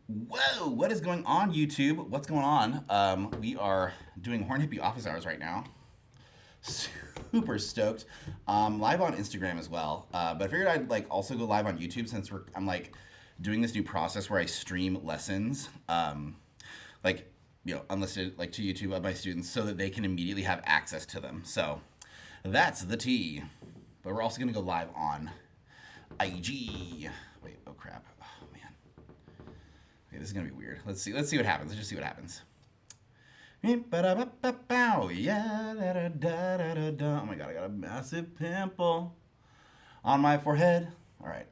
Whoa, what is going on, YouTube? What's going on? We are doing Horn Hippie office hours right now. Super stoked. Live on Instagram as well. But I figured I'd like also go live on YouTube since I'm like doing this new process where I stream lessons, like unlisted, like to YouTube of my students, so that they can immediately have access to them. So that's the tea. But we're also gonna go live on IG. Wait, oh crap. Oh man. Okay, this is gonna be weird. Let's see. Let's see what happens. Let's just see what happens. Yeah, oh my god, I got a massive pimple on my forehead. All right.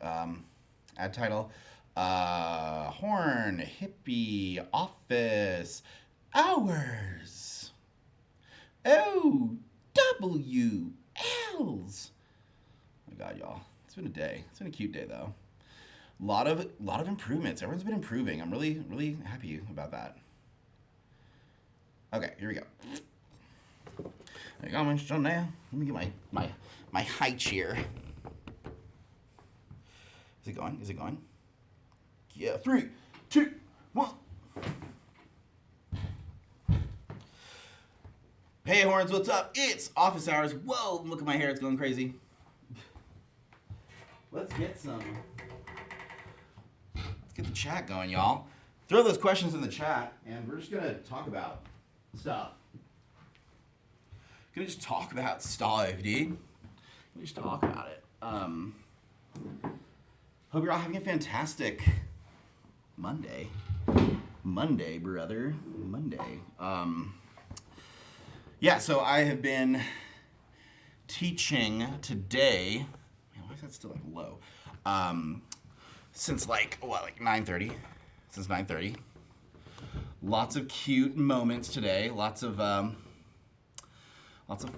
Add title. Horn Hippie Office Hours. O W L's. Oh my god, y'all. It's been a day. It's been a cute day though. Lot of improvements. Everyone's been improving. I'm really happy about that. Okay, here we go. There you go, Mr. Now. Let me get my high chair. Is it going? Is it going? Yeah, 3, 2, 1. Hey Horns, what's up? It's office hours. Whoa, look at my hair, it's going crazy. Let's get the chat going, y'all. Throw those questions in the chat, and we're just gonna talk about stuff. Gonna just talk about stuff, dude. Gonna just talk about it. Hope you're all having a fantastic Monday. Monday, brother. Monday. Yeah, so I have been teaching today. Man, why is that still like low? Since like 9:30. Since 9:30. Lots of cute moments today. Lots of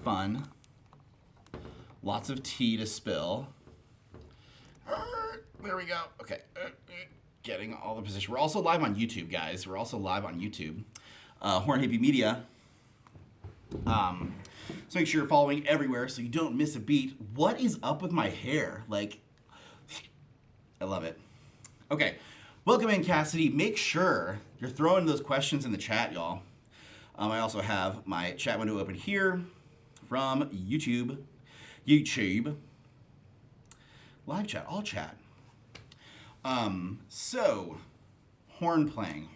fun. Lots of tea to spill. There we go. Okay. Getting all the position. We're also live on YouTube, guys. We're also live on YouTube. Horn Hippie Media. So make sure you're following everywhere so you don't miss a beat. What is up with my hair? Like, I love it. Okay. Welcome in, Cassidy. Make sure you're throwing those questions in the chat, y'all. I also have my chat window open here from YouTube. Live chat, all chat. So, horn playing.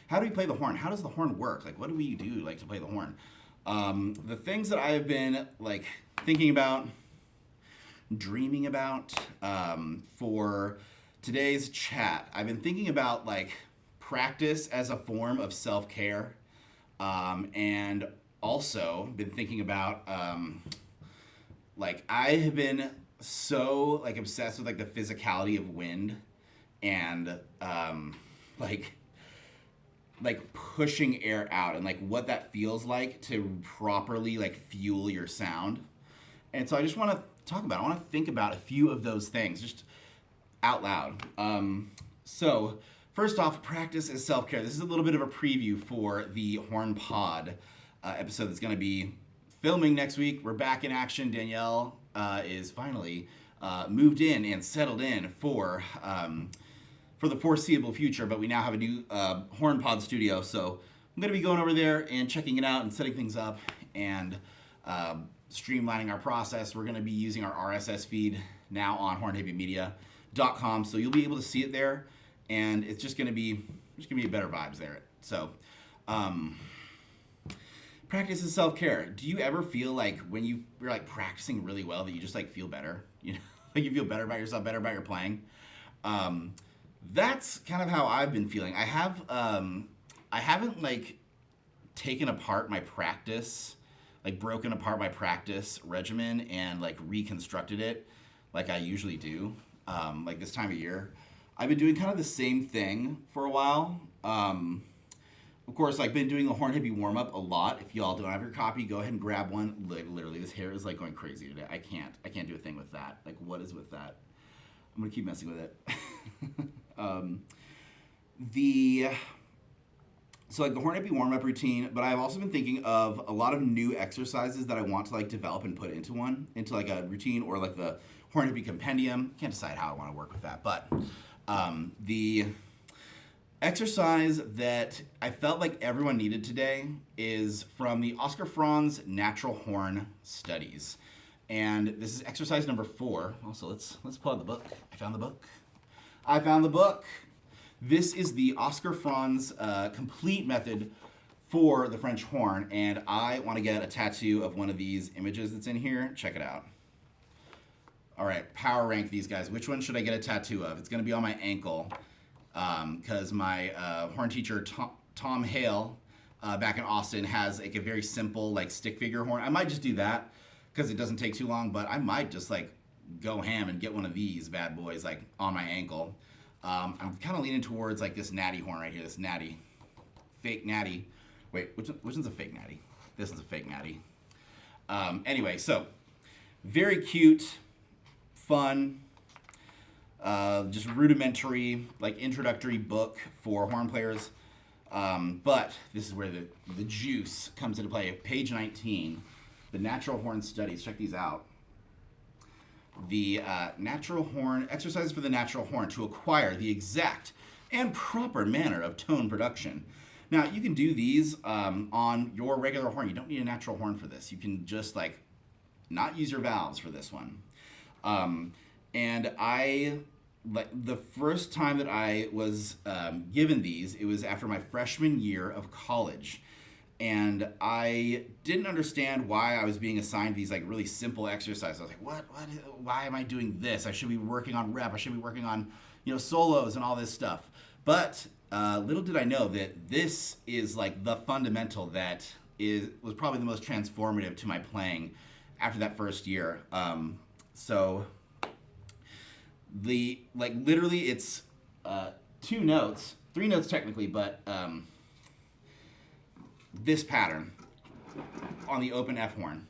How do we play the horn? How does the horn work? Like, what do we do like to play the horn? The things that I have been like thinking about, dreaming about for today's chat, I've been thinking about like practice as a form of self-care, and also been thinking about like I have been so like obsessed with like the physicality of wind and like pushing air out and like what that feels like to properly like fuel your sound. And so I just want to talk about it. I want to think about a few of those things just out loud. So first off, practice is self-care. This is a little bit of a preview for the Horn Pod episode that's going to be filming next week. We're back in action. Danielle is finally moved in and settled in for the foreseeable future, but we now have a new Horn Pod studio, so I'm going to be going over there and checking it out and setting things up and streamlining our process. We're going to be using our RSS feed now on hornhippiemedia.com, so you'll be able to see it there, and it's just going to be better vibes there. So practice is self-care. Do you ever feel like when you're like practicing really well that you just like feel better? You know, like you feel better about yourself, better about your playing. That's kind of how I've been feeling. I haven't like taken apart my practice, like broken apart my practice regimen and like reconstructed it like I usually do. Like this time of year, I've been doing kind of the same thing for a while. Of course, I've been doing the Horn Hippie warm-up a lot. If y'all don't have your copy, go ahead and grab one. Literally, this hair is like going crazy today. I can't do a thing with that. Like, what is with that? I'm gonna keep messing with it. So like the Horn Hippie warm-up routine, but I've also been thinking of a lot of new exercises that I want to like develop and put into like a routine, or like the Horn Hippie compendium. Can't decide how I want to work with that, but Exercise that I felt like everyone needed today is from the Oscar Franz Natural Horn Studies. And this is exercise number 4. Also, let's pull out the book. I found the book. This is the Oscar Franz complete method for the French horn, and I want to get a tattoo of one of these images that's in here. Check it out. All right, power rank these guys. Which one should I get a tattoo of? It's going to be on my ankle. Because my horn teacher Tom Hale back in Austin has like a very simple like stick figure horn. I might just do that because it doesn't take too long, but I might just like go ham and get one of these bad boys like on my ankle. I'm kind of leaning towards like this natty horn right here, this natty, fake natty. Wait, which one's a fake natty? This is a fake natty. Anyway, so very cute, fun. Just rudimentary, like introductory book for horn players. But this is where the juice comes into play. Page 19, the natural horn studies. Check these out. The natural horn, exercises for the natural horn to acquire the exact and proper manner of tone production. Now, you can do these on your regular horn. You don't need a natural horn for this. You can just like not use your valves for this one. And like the first time that I was given these, it was after my freshman year of college. And I didn't understand why I was being assigned these like really simple exercises. I was like, why am I doing this? I should be working on rep. I should be working on, solos and all this stuff. But little did I know that this is like the fundamental that was probably the most transformative to my playing after that first year. Literally it's 2 notes, 3 notes technically, but this pattern on the open F horn.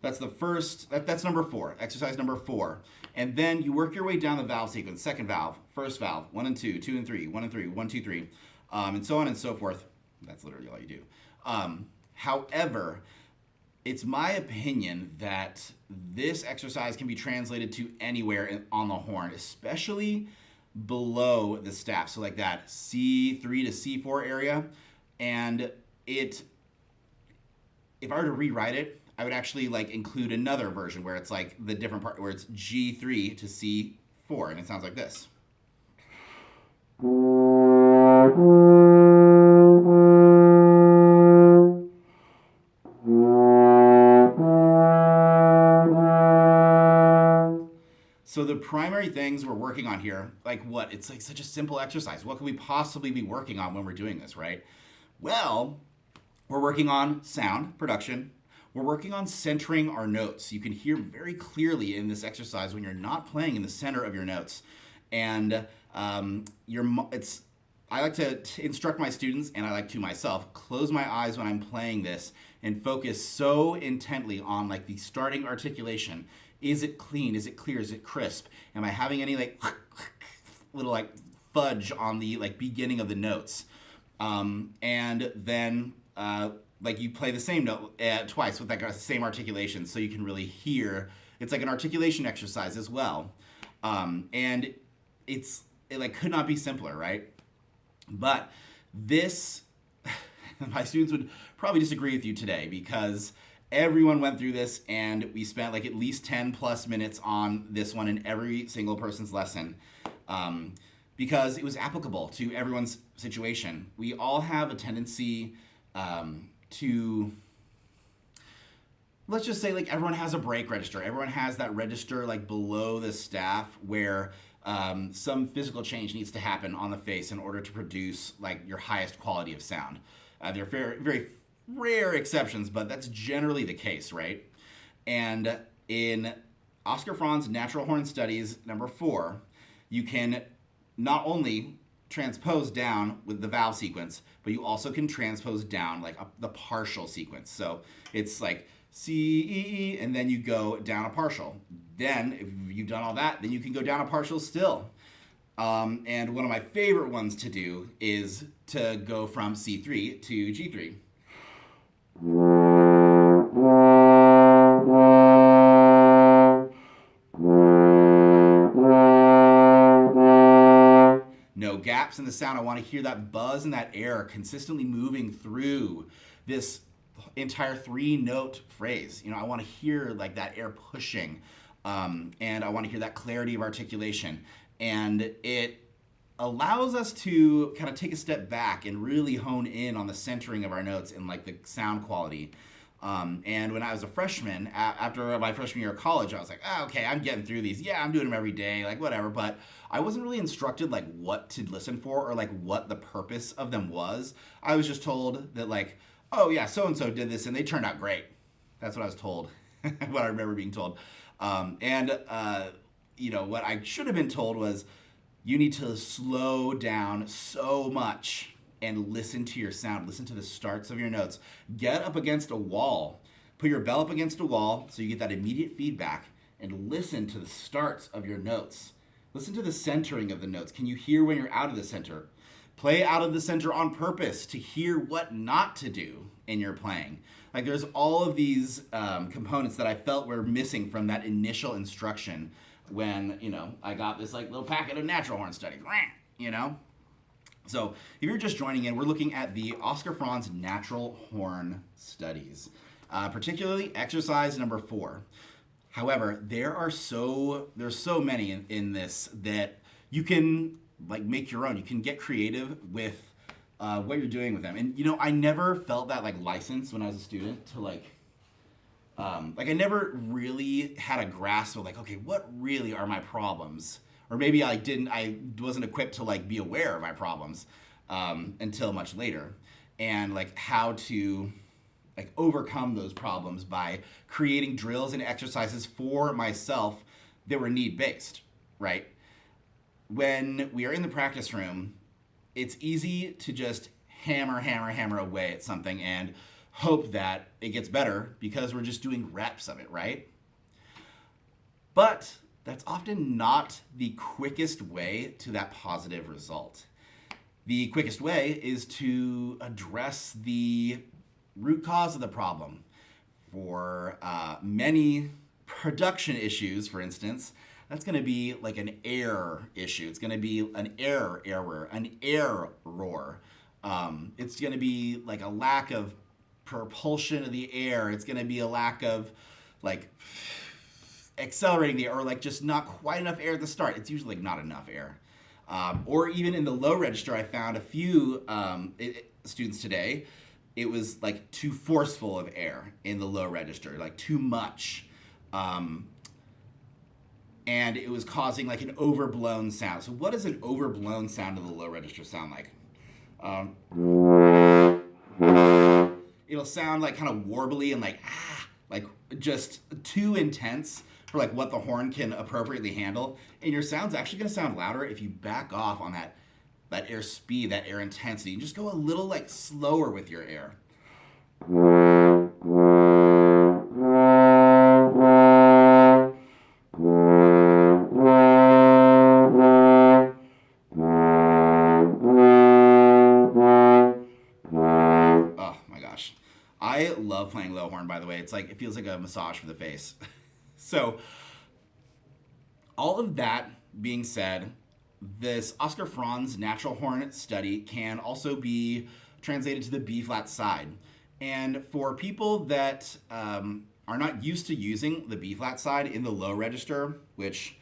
That's the first, that's number 4, exercise number 4. And then you work your way down the valve sequence, second valve, first valve, 1 and 2, 2 and 3, 1 and 3, 1, 2, 3, and so on and so forth. That's literally all you do. However, it's my opinion that this exercise can be translated to anywhere on the horn, especially below the staff. So like that C3 to C4 area. And if I were to rewrite it, I would actually like include another version where it's like the different part where it's G3 to C4, and it sounds like this. So the primary things we're working on here, it's like such a simple exercise. What could we possibly be working on when we're doing this, right? Well, we're working on sound production. We're working on centering our notes. You can hear very clearly in this exercise when you're not playing in the center of your notes. And I like to instruct my students, and I like to myself, close my eyes when I'm playing this and focus so intently on like the starting articulation. Is it clean? Is it clear? Is it crisp? Am I having any like little like fudge on the like beginning of the notes? And then like you play the same note twice with that same articulation, so you can really hear. It's like an articulation exercise as well, and it like could not be simpler, right? But this, my students would probably disagree with you today because everyone went through this, and we spent like at least 10 plus minutes on this one in every single person's lesson, because it was applicable to everyone's situation. We all have a tendency to, let's just say like everyone has a break register. Everyone has that register like below the staff where some physical change needs to happen on the face in order to produce like your highest quality of sound. There are very, very rare exceptions, but that's generally the case, right? And in Oscar Franz Natural Horn Studies number 4, you can not only transpose down with the valve sequence, but you also can transpose down like the partial sequence. So it's like C, E, E, and then you go down a partial. Then if you've done all that, then you can go down a partial still. And one of my favorite ones to do is to go from C3 to G3. gaps in the sound. I want to hear that buzz in that air consistently moving through this entire 3-note phrase. I want to hear like that air pushing, and I want to hear that clarity of articulation. And it allows us to kind of take a step back and really hone in on the centering of our notes and like the sound quality. And when I was a freshman, after my freshman year of college, I was like, okay, I'm getting through these. Yeah, I'm doing them every day, like whatever. But I wasn't really instructed like what to listen for or like what the purpose of them was. I was just told that like, oh yeah, so-and-so did this and they turned out great. That's what I was told, what I remember being told. What I should have been told was, you need to slow down so much and listen to your sound. Listen to the starts of your notes. Get up against a wall. Put your bell up against a wall so you get that immediate feedback, and listen to the starts of your notes. Listen to the centering of the notes. Can you hear when you're out of the center? Play out of the center on purpose to hear what not to do in your playing. Like there's all of these components that I felt were missing from that initial instruction when, I got this like little packet of natural horn studies, So if you're just joining in, we're looking at the Oscar Franz Natural Horn Studies, particularly exercise number 4. However, there's so many in this that you can like make your own. You can get creative with what you're doing with them. And I never felt that like license when I was a student to like I never really had a grasp of like, okay, what really are my problems? Or maybe I wasn't equipped to like be aware of my problems until much later. And like how to like overcome those problems by creating drills and exercises for myself that were need-based, right? When we are in the practice room, it's easy to just hammer away at something and hope that it gets better because we're just doing reps of it, right? But that's often not the quickest way to that positive result. The quickest way is to address the root cause of the problem. For many production issues, for instance, that's going to be like an air issue. It's going to be an error, an air roar. It's going to be like a lack of propulsion of the air. It's going to be a lack of like accelerating the air, or like just not quite enough air at the start. It's usually like not enough air. Or even in the low register, I found a few students today, it was like too forceful of air in the low register, like too much. And it was causing like an overblown sound. So what does an overblown sound in the low register sound like? It'll sound like kind of warbly and like just too intense for like what the horn can appropriately handle. And your sound's actually going to sound louder if you back off on that air speed, that air intensity, and just go a little like slower with your air. Oh my gosh. I love playing low horn, by the way. It's like, it feels like a massage for the face. So, all of that being said, this Oscar Franz natural horn study can also be translated to the B-flat side. And for people that are not used to using the B-flat side in the low register, which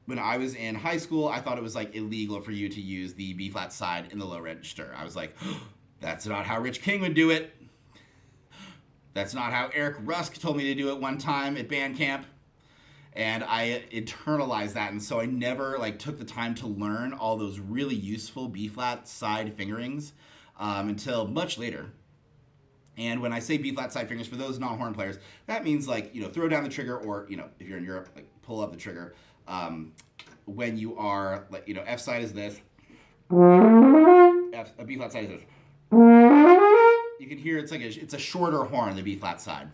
when I was in high school, I thought it was like illegal for you to use the B-flat side in the low register. I was like, that's not how Rich King would do it. That's not how Eric Rusk told me to do it one time at band camp. And I internalized that, and so I never like took the time to learn all those really useful B-flat side fingerings until much later. And when I say B-flat side fingerings, for those non-horn players, that means like, throw down the trigger, or, if you're in Europe, like pull up the trigger. When you are, like, F side is this, a B-flat side is this. You can hear it's a shorter horn, the B-flat side.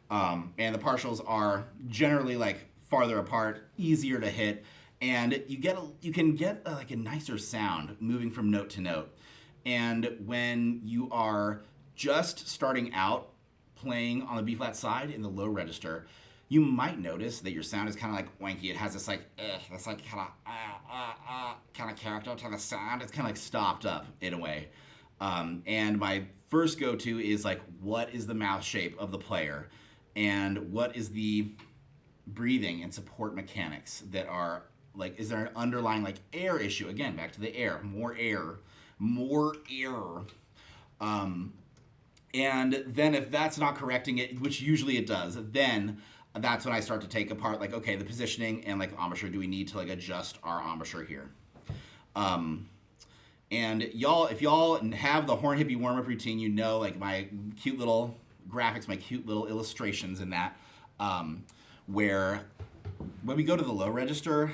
And the partials are generally like farther apart, easier to hit, and you can get like a nicer sound moving from note to note. And when you are just starting out playing on the B-flat side in the low register, you might notice that your sound is kind of like wanky. It has this like, this like kind of character to the sound. It's kind of like stopped up in a way. And my first go-to is like, what is the mouth shape of the player? And what is the breathing and support mechanics that are like, is there an underlying like air issue? Again, back to the air, more air, more air. And then if that's not correcting it, which usually it does, then that's when I start to take apart like, okay, the positioning and like embouchure, do we need to like adjust our embouchure here? And y'all, if y'all have the Horn Hippie warm-up routine, you know like my cute little graphics, my cute little illustrations in that, where when we go to the low register,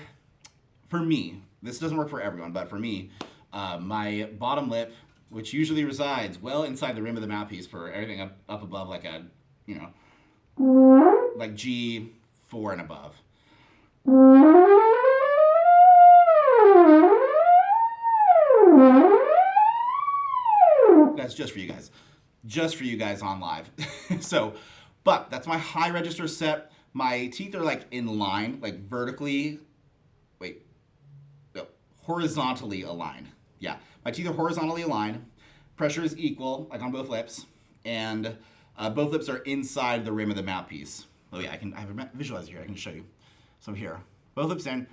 for me, this doesn't work for everyone, but for me, my bottom lip, which usually resides well inside the rim of the mouthpiece for everything up above like a, you know, like G4 and above. That's just for you guys. Just for you guys on live. So, but that's my high register set. My teeth are like in line, like vertically, horizontally aligned. Yeah, my teeth are horizontally aligned. Pressure is equal, like on both lips. And both lips are inside the rim of the mouthpiece. Oh yeah, I have a visualizer here, I can show you. So here, both lips in.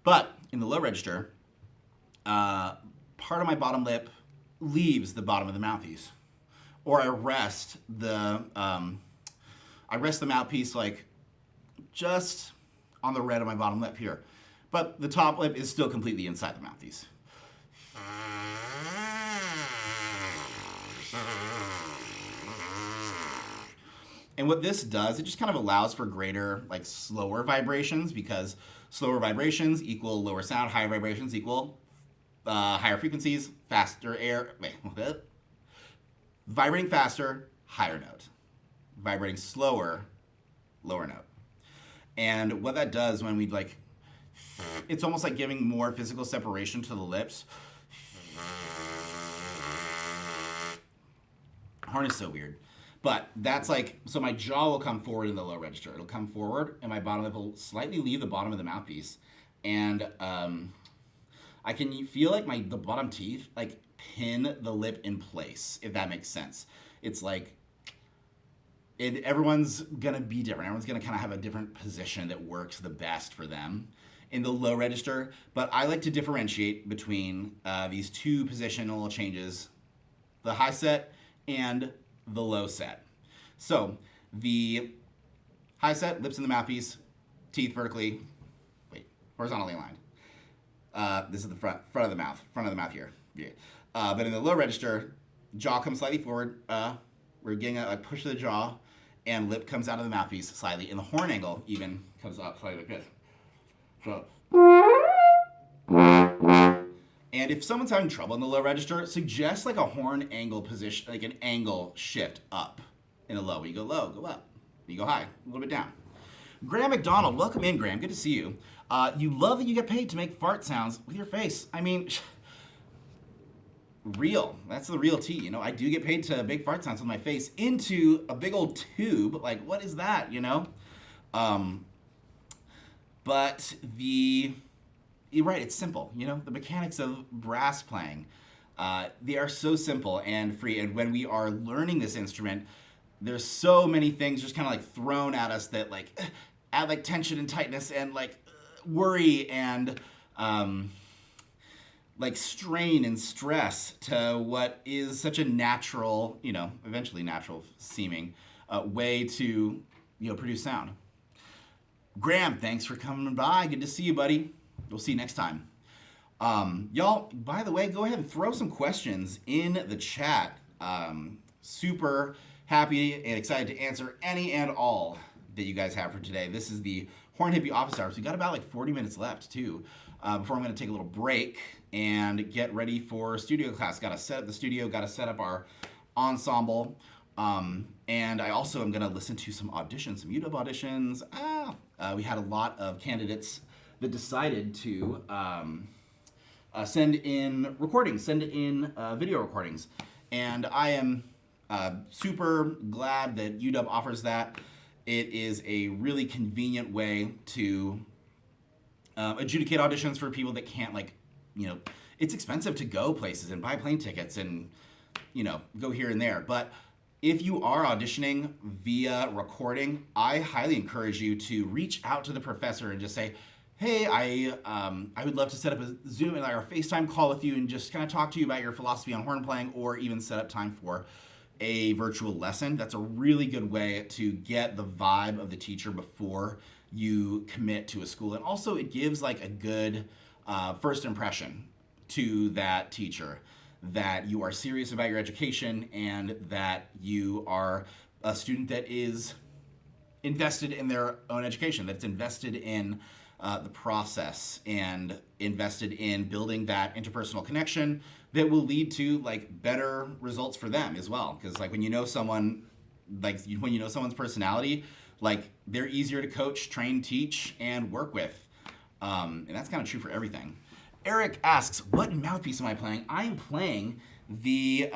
But in the low register, part of my bottom lip leaves the bottom of the mouthpiece. Or I rest the mouthpiece like just on the red of my bottom lip here. But the top lip is still completely inside the mouthpiece. And what this does, it just kind of allows for greater, like slower vibrations, because slower vibrations equal lower sound, higher vibrations equal higher frequencies, faster air, vibrating faster, higher note. Vibrating slower, lower note. And what that does when we like, it's almost like giving more physical separation to the lips. Horn is so weird. But that's like, so my jaw will come forward in the low register. It'll come forward and my bottom lip will slightly leave the bottom of the mouthpiece. And I can feel like the bottom teeth like pin the lip in place, if that makes sense. It's like, everyone's gonna be different. Everyone's gonna kind of have a different position that works the best for them in the low register. But I like to differentiate between these two positional changes, the high set and the low set. So the high set, lips in the mouthpiece, teeth vertically, horizontally aligned. This is the front of the mouth here. Yeah. But in the low register, jaw comes slightly forward. We're getting a push of the jaw, and lip comes out of the mouthpiece slightly. And the horn angle even comes up slightly like this. So. And if someone's having trouble in the low register, suggest like a horn angle position, like an angle shift up in a low. You go low, go up. You go high, a little bit down. Graham McDonald, welcome in, Graham. Good to see you. You love that you get paid to make fart sounds with your face. I mean, real. That's the real tea, you know. I do get paid to make fart sounds with my face into a big old tube. Like, what is that, you know? But you're right, it's simple. You know, the mechanics of brass playing, they are so simple and free. And when we are learning this instrument, there's so many things just kind of like thrown at us that like add like tension and tightness and like worry and like strain and stress to what is such a natural, you know, eventually natural seeming way to, you know, produce sound. Graham, thanks for coming by. Good to see you, buddy. We'll see you next time. Y'all, by the way, go ahead and throw some questions in the chat. Super happy and excited to answer any and all that you guys have for today. This is the Horn Hippie office hours. We got about like 40 minutes left too, before I'm going to take a little break and get ready for studio class. Got to set up the studio, got to set up our ensemble. And I also am going to listen to some auditions, some YouTube auditions. We had a lot of candidates that decided to send in recordings, send in video recordings. And I am super glad that UW offers that. It is a really convenient way to adjudicate auditions for people that can't, like, it's expensive to go places and buy plane tickets and, go here and there. But if you are auditioning via recording, I highly encourage you to reach out to the professor and just say, hey, I would love to set up a Zoom or a FaceTime call with you and just kind of talk to you about your philosophy on horn playing, or even set up time for a virtual lesson. That's a really good way to get the vibe of the teacher before you commit to a school. And also it gives like a good first impression to that teacher that you are serious about your education and that you are a student that is invested in their own education, that's invested in the process and invested in building that interpersonal connection that will lead to like better results for them as well. Because like when you know someone, like when you know someone's personality, like they're easier to coach, train, teach, and work with. And that's kind of true for everything. Eric asks, what mouthpiece am I playing? I am playing the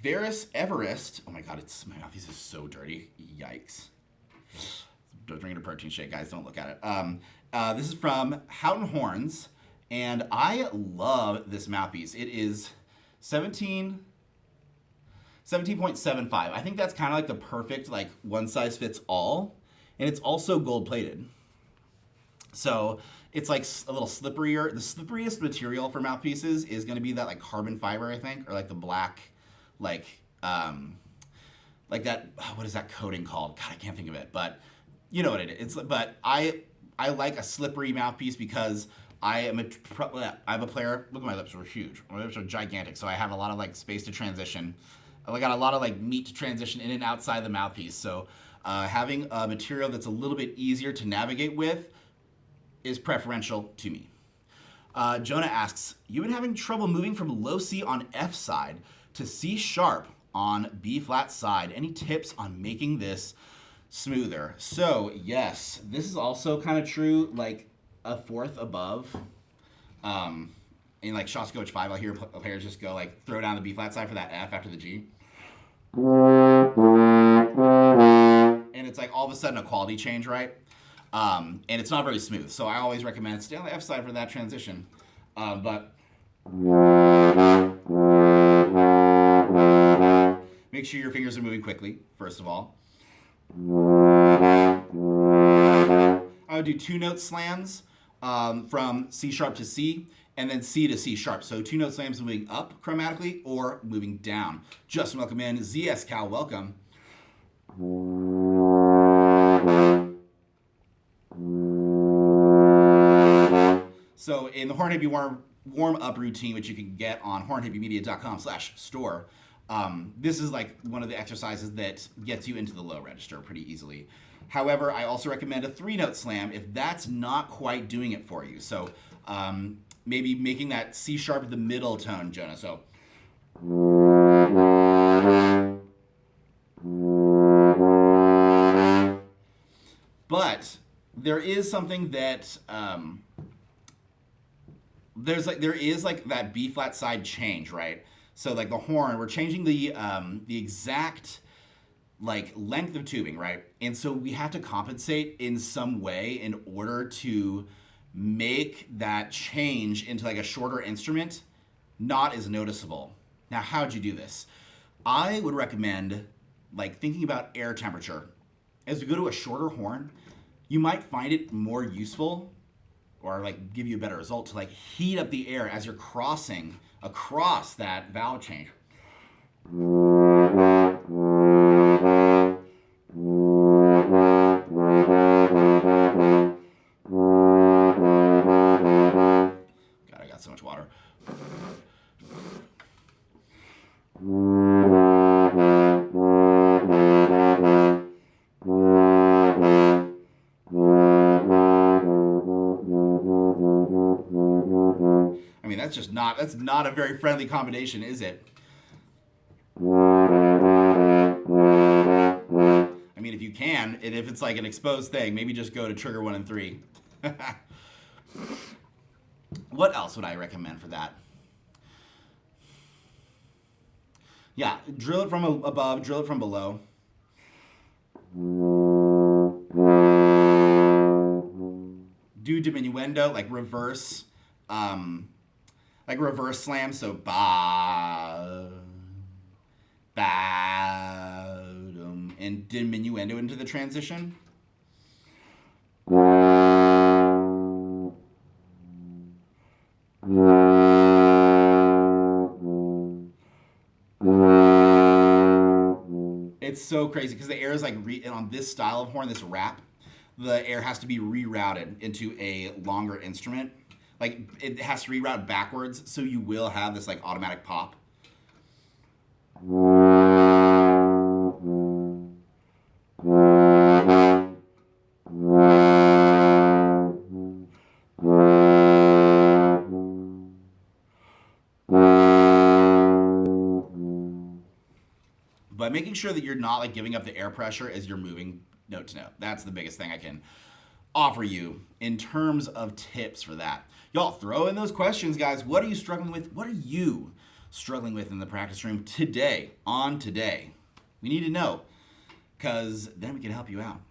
Varus Everest. Oh my God, my mouthpiece is so dirty. Yikes. Drinking a protein shake, guys. Don't look at it. This is from Houghton Horns, and I love this mouthpiece. It is 17.75. I think that's kind of like the perfect, like, one size fits all, and it's also gold plated. So it's like a little slipperier. The slipperiest material for mouthpieces is going to be that like carbon fiber, I think, or like the black, like that. What is that coating called? God, I can't think of it, but you know what it is. But I like a slippery mouthpiece because I'm a player. Look at my lips; they're huge. My lips are gigantic, so I have a lot of like space to transition. I got a lot of like meat to transition in and outside the mouthpiece. So having a material that's a little bit easier to navigate with is preferential to me. Jonah asks, you've been having trouble moving from low C on F side to C sharp on B flat side. Any tips on making this smoother? So yes, this is also kind of true, like a fourth above. In like Shostakovich 5, I'll hear players just go like throw down the B flat side for that F after the G. And it's like all of a sudden a quality change, right? And it's not very smooth. So I always recommend stay on the F side for that transition. But make sure your fingers are moving quickly, first of all. I would do 2-note slams from C sharp to C, and then C to C sharp. So 2-note slams moving up chromatically or moving down. Justin, welcome in. ZS Cal, welcome. So in the Horn Hippie warm-up routine, which you can get on hornhippiemedia.com/store, this is like one of the exercises that gets you into the low register pretty easily. However, I also recommend a 3-note slam if that's not quite doing it for you. So maybe making that C sharp the middle tone, Jonah. So. But there is something that there is that B flat side change, right? So like the horn, we're changing the exact like length of tubing, right? And so we have to compensate in some way in order to make that change into like a shorter instrument not as noticeable. Now, how'd you do this? I would recommend like thinking about air temperature. As you go to a shorter horn, you might find it more useful or like give you a better result to like heat up the air as you're crossing across that valve change. God, I got so much water. I mean, that's not a very friendly combination, is it? I mean, if you can, and if it's like an exposed thing, maybe just go to trigger 1 and 3. What else would I recommend for that? Yeah, drill it from above, drill it from below. Do diminuendo, um, like reverse slam. So ba, ba, and diminuendo into the transition. It's so crazy because the air is like and on this style of horn, this rap, the air has to be rerouted into a longer instrument. Like it has to reroute backwards, so you will have this like automatic pop. But making sure that you're not like giving up the air pressure as you're moving note to note. That's the biggest thing I can offer you in terms of tips for that. Y'all throw in those questions, guys. What are you struggling with? What are you struggling with in the practice room today, on today? We need to know because then we can help you out.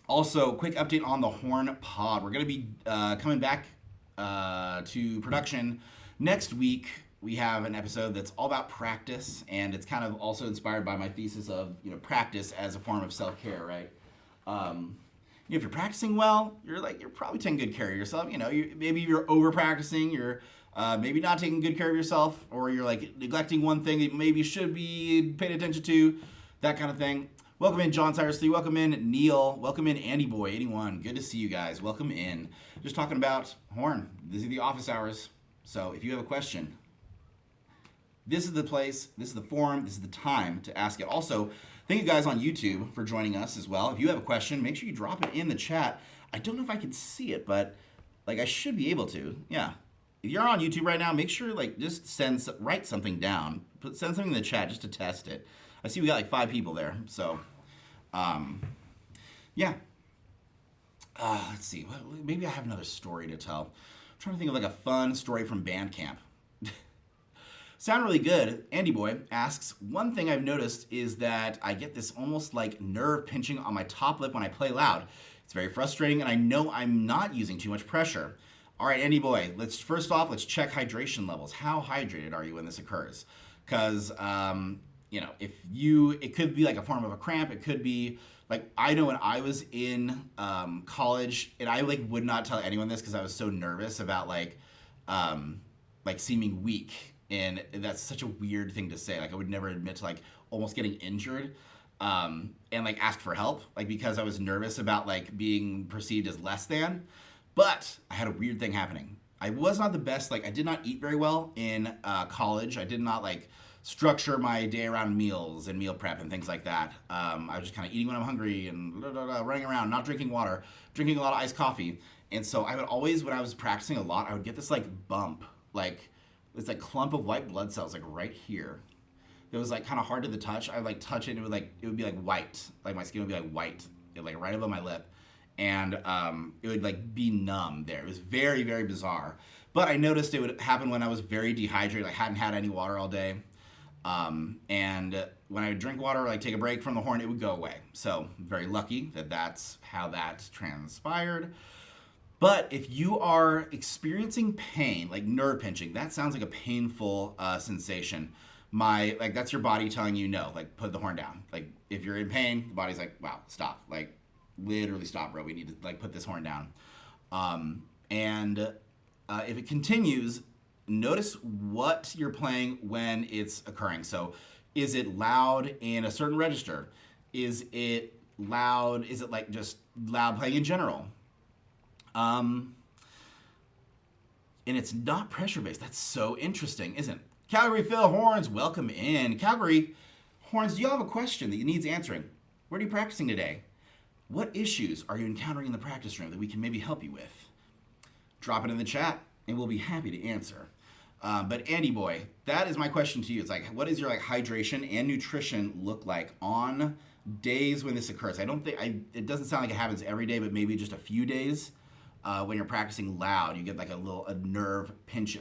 Also, quick update on the Horn Pod. We're going to be coming back to production next week. We have an episode that's all about practice, and it's kind of also inspired by my thesis of practice as a form of self-care, right? If you're practicing well, you're probably taking good care of yourself. Maybe you're over practicing, you're maybe not taking good care of yourself, or you're like neglecting one thing that maybe you should be paying attention to, that kind of thing. Welcome in John Cyrus 3, welcome in Neil, welcome in Andy Boy 81. Good to see you guys. Welcome in. Just talking about horn. This is the office hours. So if you have a question, this is the place, this is the forum, this is the time to ask it. Also, thank you guys on YouTube for joining us as well. If you have a question, make sure you drop it in the chat. I don't know if I can see it, but I should be able to. Yeah. If you're on YouTube right now, make sure just write something down. Send something in the chat just to test it. I see we got 5 people there. So, yeah. Let's see. Maybe I have another story to tell. I'm trying to think of a fun story from band camp. Sound really good. Andy Boy asks, one thing I've noticed is that I get this almost nerve pinching on my top lip when I play loud. It's very frustrating, and I know I'm not using too much pressure. All right, Andy Boy, let's check hydration levels. How hydrated are you when this occurs? Because, it could be a form of a cramp. It could be, I know when I was in college, and I, would not tell anyone this because I was so nervous about, seeming weak. And that's such a weird thing to say. I would never admit to almost getting injured and ask for help because I was nervous about being perceived as less than. But I had a weird thing happening. I was not the best. I did not eat very well in college. I did not structure my day around meals and meal prep and things like that. I was just kind of eating when I'm hungry and running around, not drinking water, drinking a lot of iced coffee. And so I would always, when I was practicing a lot, I would get this bump, this clump of white blood cells right here. It was kind of hard to the touch. I would touch it and it would be white. My skin would be white, right above my lip. And it would be numb there. It was very, very bizarre. But I noticed it would happen when I was very dehydrated. I hadn't had any water all day. And when I would drink water or take a break from the horn, it would go away. So I'm very lucky that that's how that transpired. But if you are experiencing pain, nerve pinching, that sounds like a painful sensation. That's your body telling you no, put the horn down. If you're in pain, the body's wow, stop. Literally stop, bro. We need to put this horn down. If it continues, notice what you're playing when it's occurring. So is it loud in a certain register? Is it loud? Is it just loud playing in general? And it's not pressure-based. That's so interesting, isn't it? Calgary Phil Horns, welcome in. Calgary Horns, do you have a question that needs answering? Where are you practicing today? What issues are you encountering in the practice room that we can maybe help you with? Drop it in the chat, and we'll be happy to answer. But Andy Boy, that is my question to you. It's what does your hydration and nutrition look like on days when this occurs? It doesn't sound like it happens every day, but maybe just a few days. When you're practicing loud, you get a nerve pinch,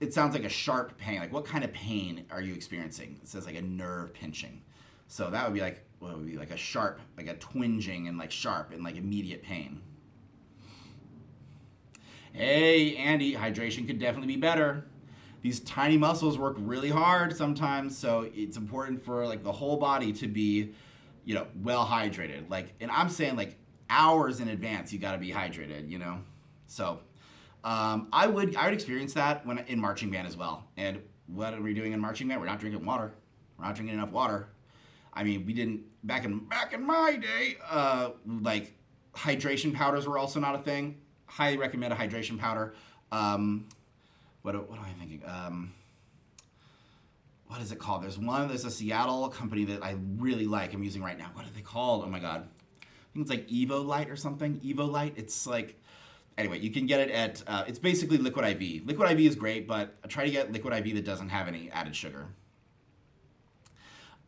it sounds like a sharp pain. Like, what kind of pain are you experiencing? It says like a nerve pinching. So that would be like, what would be like a sharp, like a twinging and like sharp and like immediate pain. Hey, Andy, hydration could definitely be better. These tiny muscles work really hard sometimes, so it's important for like the whole body to be, well hydrated. Like, and I'm saying like hours in advance, you got to be hydrated. So, I would experience that when in marching band as well. And what are we doing in marching band? We're not drinking water. We're not drinking enough water. I mean, we didn't back in my day. Like hydration powders were also not a thing. Highly recommend a hydration powder. What am I thinking? What is it called? There's a Seattle company that I really like. I'm using right now. What are they called? Oh my god. I think it's like Evo Light or something. Evo Light. It's like, anyway, you can get it at, it's basically Liquid IV. Liquid IV is great, but try to get Liquid IV that doesn't have any added sugar.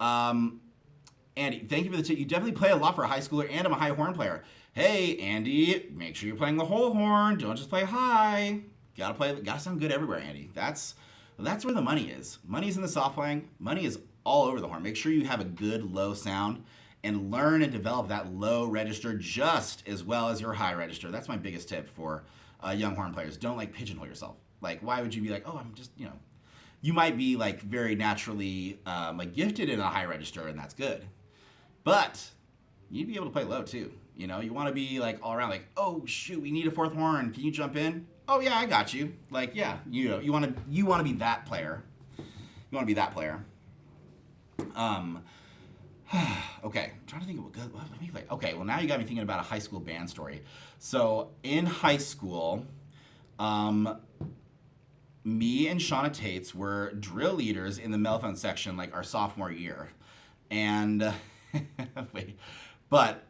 Andy, thank you for the tip. You definitely play a lot for a high schooler, and I'm a high horn player. Hey, Andy, make sure you're playing the whole horn. Don't just play high. Gotta sound good everywhere, Andy. That's where the money is. Money's in the soft playing. Money is all over the horn. Make sure you have a good low sound and learn and develop that low register just as well as your high register. That's my biggest tip for young horn players. Don't like pigeonhole yourself. Like, why would you be like, oh, I'm just, you might be like very naturally like gifted in a high register, and that's good. But you need to be able to play low too. You want to be like all around, like, oh shoot, we need a fourth horn. Can you jump in? Oh yeah, I got you. Like, yeah, you want to be that player. You want to be that player. Okay, I'm trying to think of what good. Let me like. Okay, well now you got me thinking about a high school band story. So in high school, me and Shauna Tates were drill leaders in the mellophone section like our sophomore year, and wait, but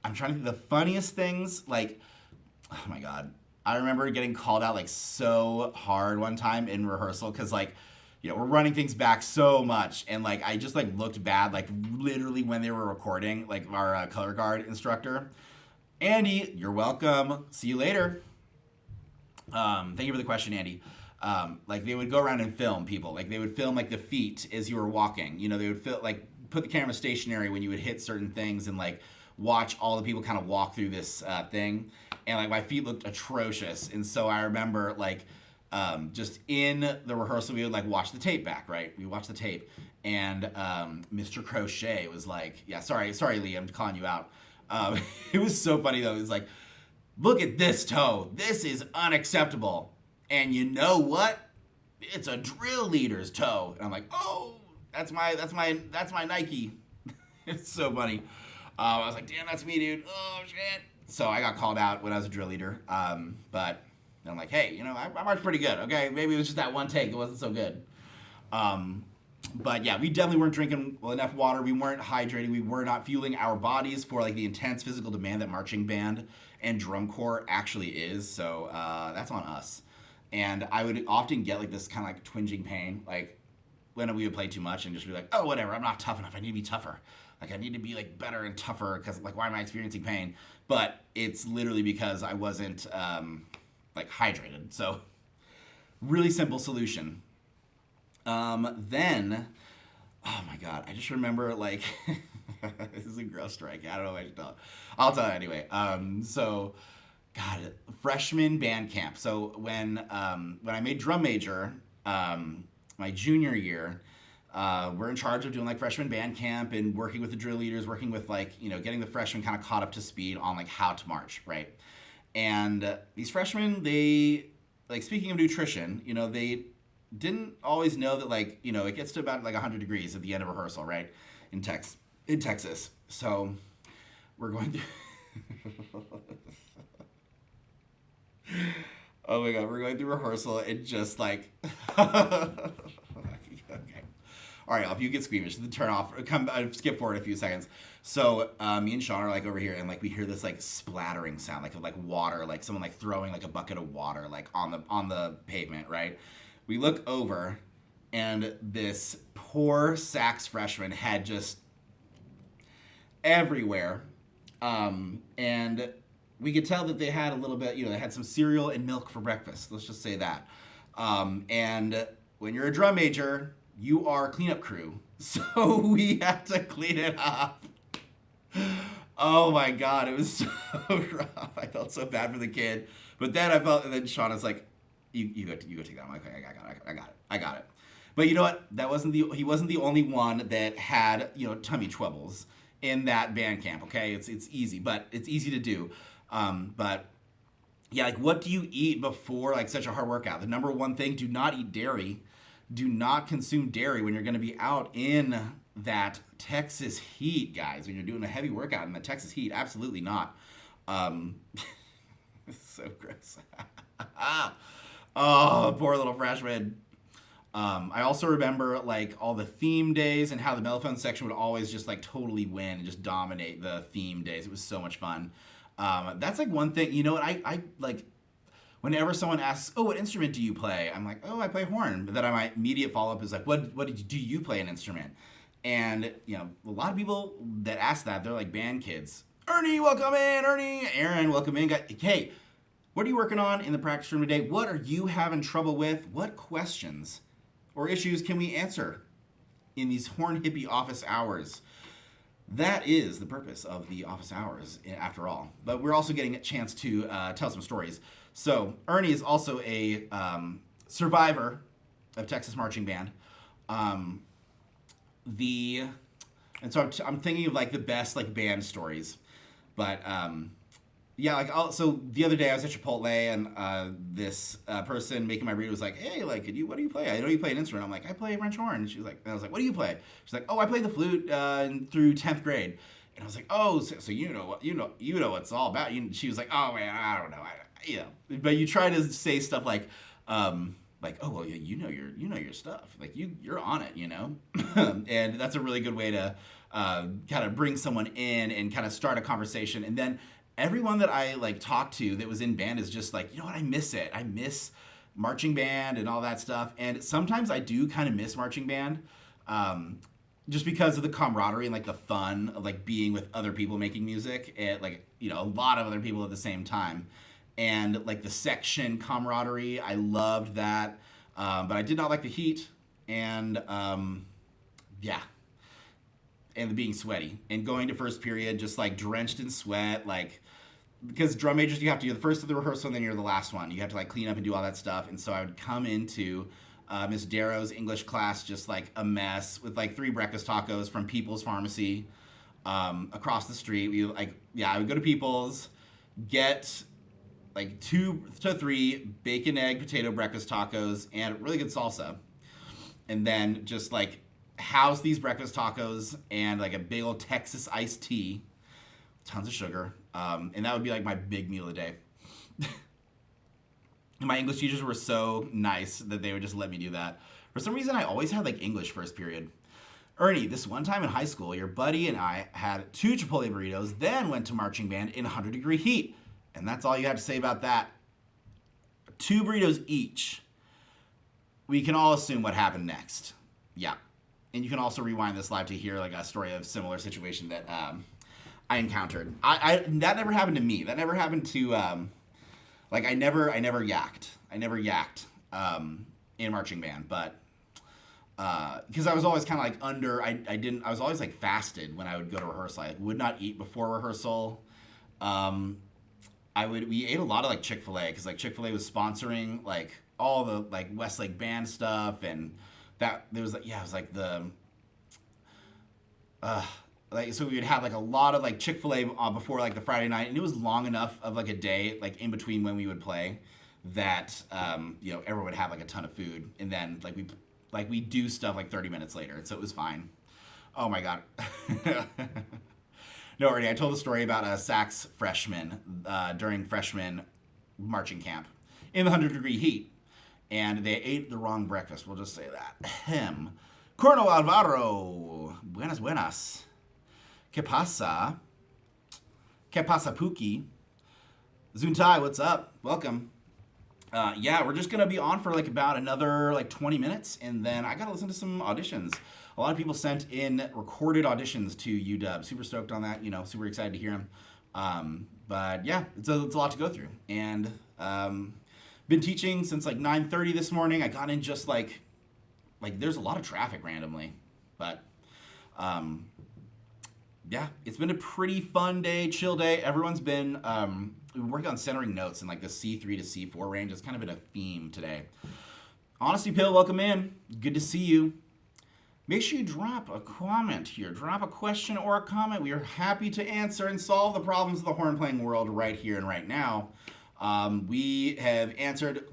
I'm trying to think of the funniest things. Like, oh my god. I remember getting called out like so hard one time in rehearsal because like, we're running things back so much, and like I just like looked bad like literally when they were recording, like our color guard instructor. Andy, you're welcome. See you later. Thank you for the question, Andy. Like they would go around and film people. Like they would film like the feet as you were walking. They would put the camera stationary when you would hit certain things and like watch all the people kind of walk through this thing. And like my feet looked atrocious, and so I remember like just in the rehearsal we would like watch the tape back, right? We watched the tape, and Mr. Crochet was like, yeah, sorry Lee, I'm calling you out. It was so funny though. It was like, look at this toe, this is unacceptable, and you know what? It's a drill leader's toe. And I'm like, oh, that's my Nike. It's so funny. I was like, damn, that's me, dude. Oh shit. So I got called out when I was a drill leader, but I'm like, hey, I marched pretty good, okay? Maybe it was just that one take, it wasn't so good. But yeah, we definitely weren't drinking enough water, we weren't hydrating, we were not fueling our bodies for like the intense physical demand that marching band and drum corps actually is, so that's on us. And I would often get like this kind of like twinging pain, like when we would play too much and just be like, oh, whatever, I'm not tough enough, I need to be tougher. Like, I need to be, like, better and tougher because, like, why am I experiencing pain? But it's literally because I wasn't, like, hydrated. So, really simple solution. Then, oh, my God. I just remember, like, this is a gross strike. I don't know if I should tell it. I'll tell it anyway. So, God, freshman band camp. So, when I made drum major, my junior year, we're in charge of doing like freshman band camp and working with the drill leaders, working with like, getting the freshmen kind of caught up to speed on like how to march, right? And these freshmen, they, like speaking of nutrition, they didn't always know that like, it gets to about like 100 degrees at the end of rehearsal, right? In Texas. So we're going through, oh my God, we're going through rehearsal and just like, okay. All right, if you get squeamish, then turn off, skip forward a few seconds. So me and Sean are like over here, and like we hear this like splattering sound, like water, like someone like throwing like a bucket of water like on the pavement, right? We look over, and this poor sax freshman had just everywhere, and we could tell that they had a little bit, they had some cereal and milk for breakfast. Let's just say that. And when you're a drum major, you are cleanup crew. So we had to clean it up. Oh my god, it was so rough. I felt so bad for the kid. But then I felt, and then Shauna's like, you go take that. I'm like, okay, I got it. But you know what? He wasn't the only one that had, tummy troubles in that band camp. Okay, it's easy, but it's easy to do. But yeah, like what do you eat before like such a hard workout? The number one thing: do not eat dairy. Do not consume dairy when you're going to be out in that Texas heat, guys. When you're doing a heavy workout in the Texas heat, absolutely not. It's so gross. Oh, poor little freshman. I also remember like all the theme days and how the mellophone section would always just like totally win and just dominate the theme days. It was so much fun. That's like one thing, you know what, I like whenever someone asks, oh, what instrument do you play? I'm like, oh, I play horn. But then my immediate follow-up is like, do you play an instrument? And, a lot of people that ask that, they're like band kids. Ernie, welcome in. Ernie, Aaron, welcome in. Hey, what are you working on in the practice room today? What are you having trouble with? What questions or issues can we answer in these Horn Hippie office hours? That is the purpose of the office hours, after all. But we're also getting a chance to tell some stories. So Ernie is also a survivor of Texas Marching Band. And so I'm thinking of like the best like band stories. But yeah, like so the other day I was at Chipotle and this person making my burrito was like, hey, like, what do you play? I know you play an instrument. I'm like, I play French horn. And she was like, and I was like, what do you play? She's like, oh, I play the flute through 10th grade. And I was like, oh, so you know what it's all about. She was like, oh man, I don't know, But you try to say stuff like, oh well, yeah, you know your stuff. Like you're on it, and that's a really good way to kind of bring someone in and kind of start a conversation. And then everyone that I like talked to that was in band is just like, you know what, I miss it. I miss marching band and all that stuff. And sometimes I do kind of miss marching band. Just because of the camaraderie and like the fun of like being with other people making music and like, a lot of other people at the same time. And like the section camaraderie, I loved that. But I did not like the heat and yeah. And the being sweaty and going to first period, just like drenched in sweat, like, because drum majors, you have to do the first of the rehearsal and then you're the last one. You have to like clean up and do all that stuff. And so I would come into Miss Darrow's English class just like a mess with like 3 breakfast tacos from People's Pharmacy across the street. I would go to People's, get like 2 to 3 bacon, egg, potato breakfast tacos and really good salsa. And then just like house these breakfast tacos and like a big old Texas iced tea, tons of sugar. And that would be like my big meal of the day. My English teachers were so nice that they would just let me do that. For some reason, I always had like English first period. Ernie, this one time in high school, your buddy and I had 2 Chipotle burritos, then went to marching band in 100-degree heat. And that's all you have to say about that. 2 burritos each. We can all assume what happened next. Yeah. And you can also rewind this live to hear like a story of similar situation that I encountered. That never happened to me. That never happened to like I never yacked. I never yacked in marching band, but because I was always kind of like I was always like fasted when I would go to rehearsal. I would not eat before rehearsal. We ate a lot of like Chick-fil-A because like Chick-fil-A was sponsoring like all the like Westlake band stuff and that there was like it was like the like so we would have like a lot of like Chick-fil-A before like the Friday night and it was long enough of like a day like in between when we would play that everyone would have like a ton of food and then we do stuff like 30 minutes later and so it was fine. Oh my god. No, Ernie, I told a story about a sax freshman during freshman marching camp in the 100-degree heat. And they ate the wrong breakfast. We'll just say that. Corno Alvaro. Buenas, buenas. ¿Qué pasa? ¿Qué pasa, Pookie? Zuntai, what's up? Welcome. Yeah, we're just going to be on for like about another like 20 minutes. And then I got to listen to some auditions. A lot of people sent in recorded auditions to UW. Super stoked on that. Super excited to hear them. But yeah, it's a lot to go through. And Been teaching since like 9:30 this morning. I got in just like there's a lot of traffic randomly, but um, yeah, it's been a pretty fun day, chill day. Everyone's been working on centering notes in like the C3 to C4 range. It's kind of been a theme today. Honesty Pill, welcome in. Good to see you. Make sure you drop a comment here. Drop a question or a comment. We are happy to answer and solve the problems of the horn playing world right here and right now. We have answered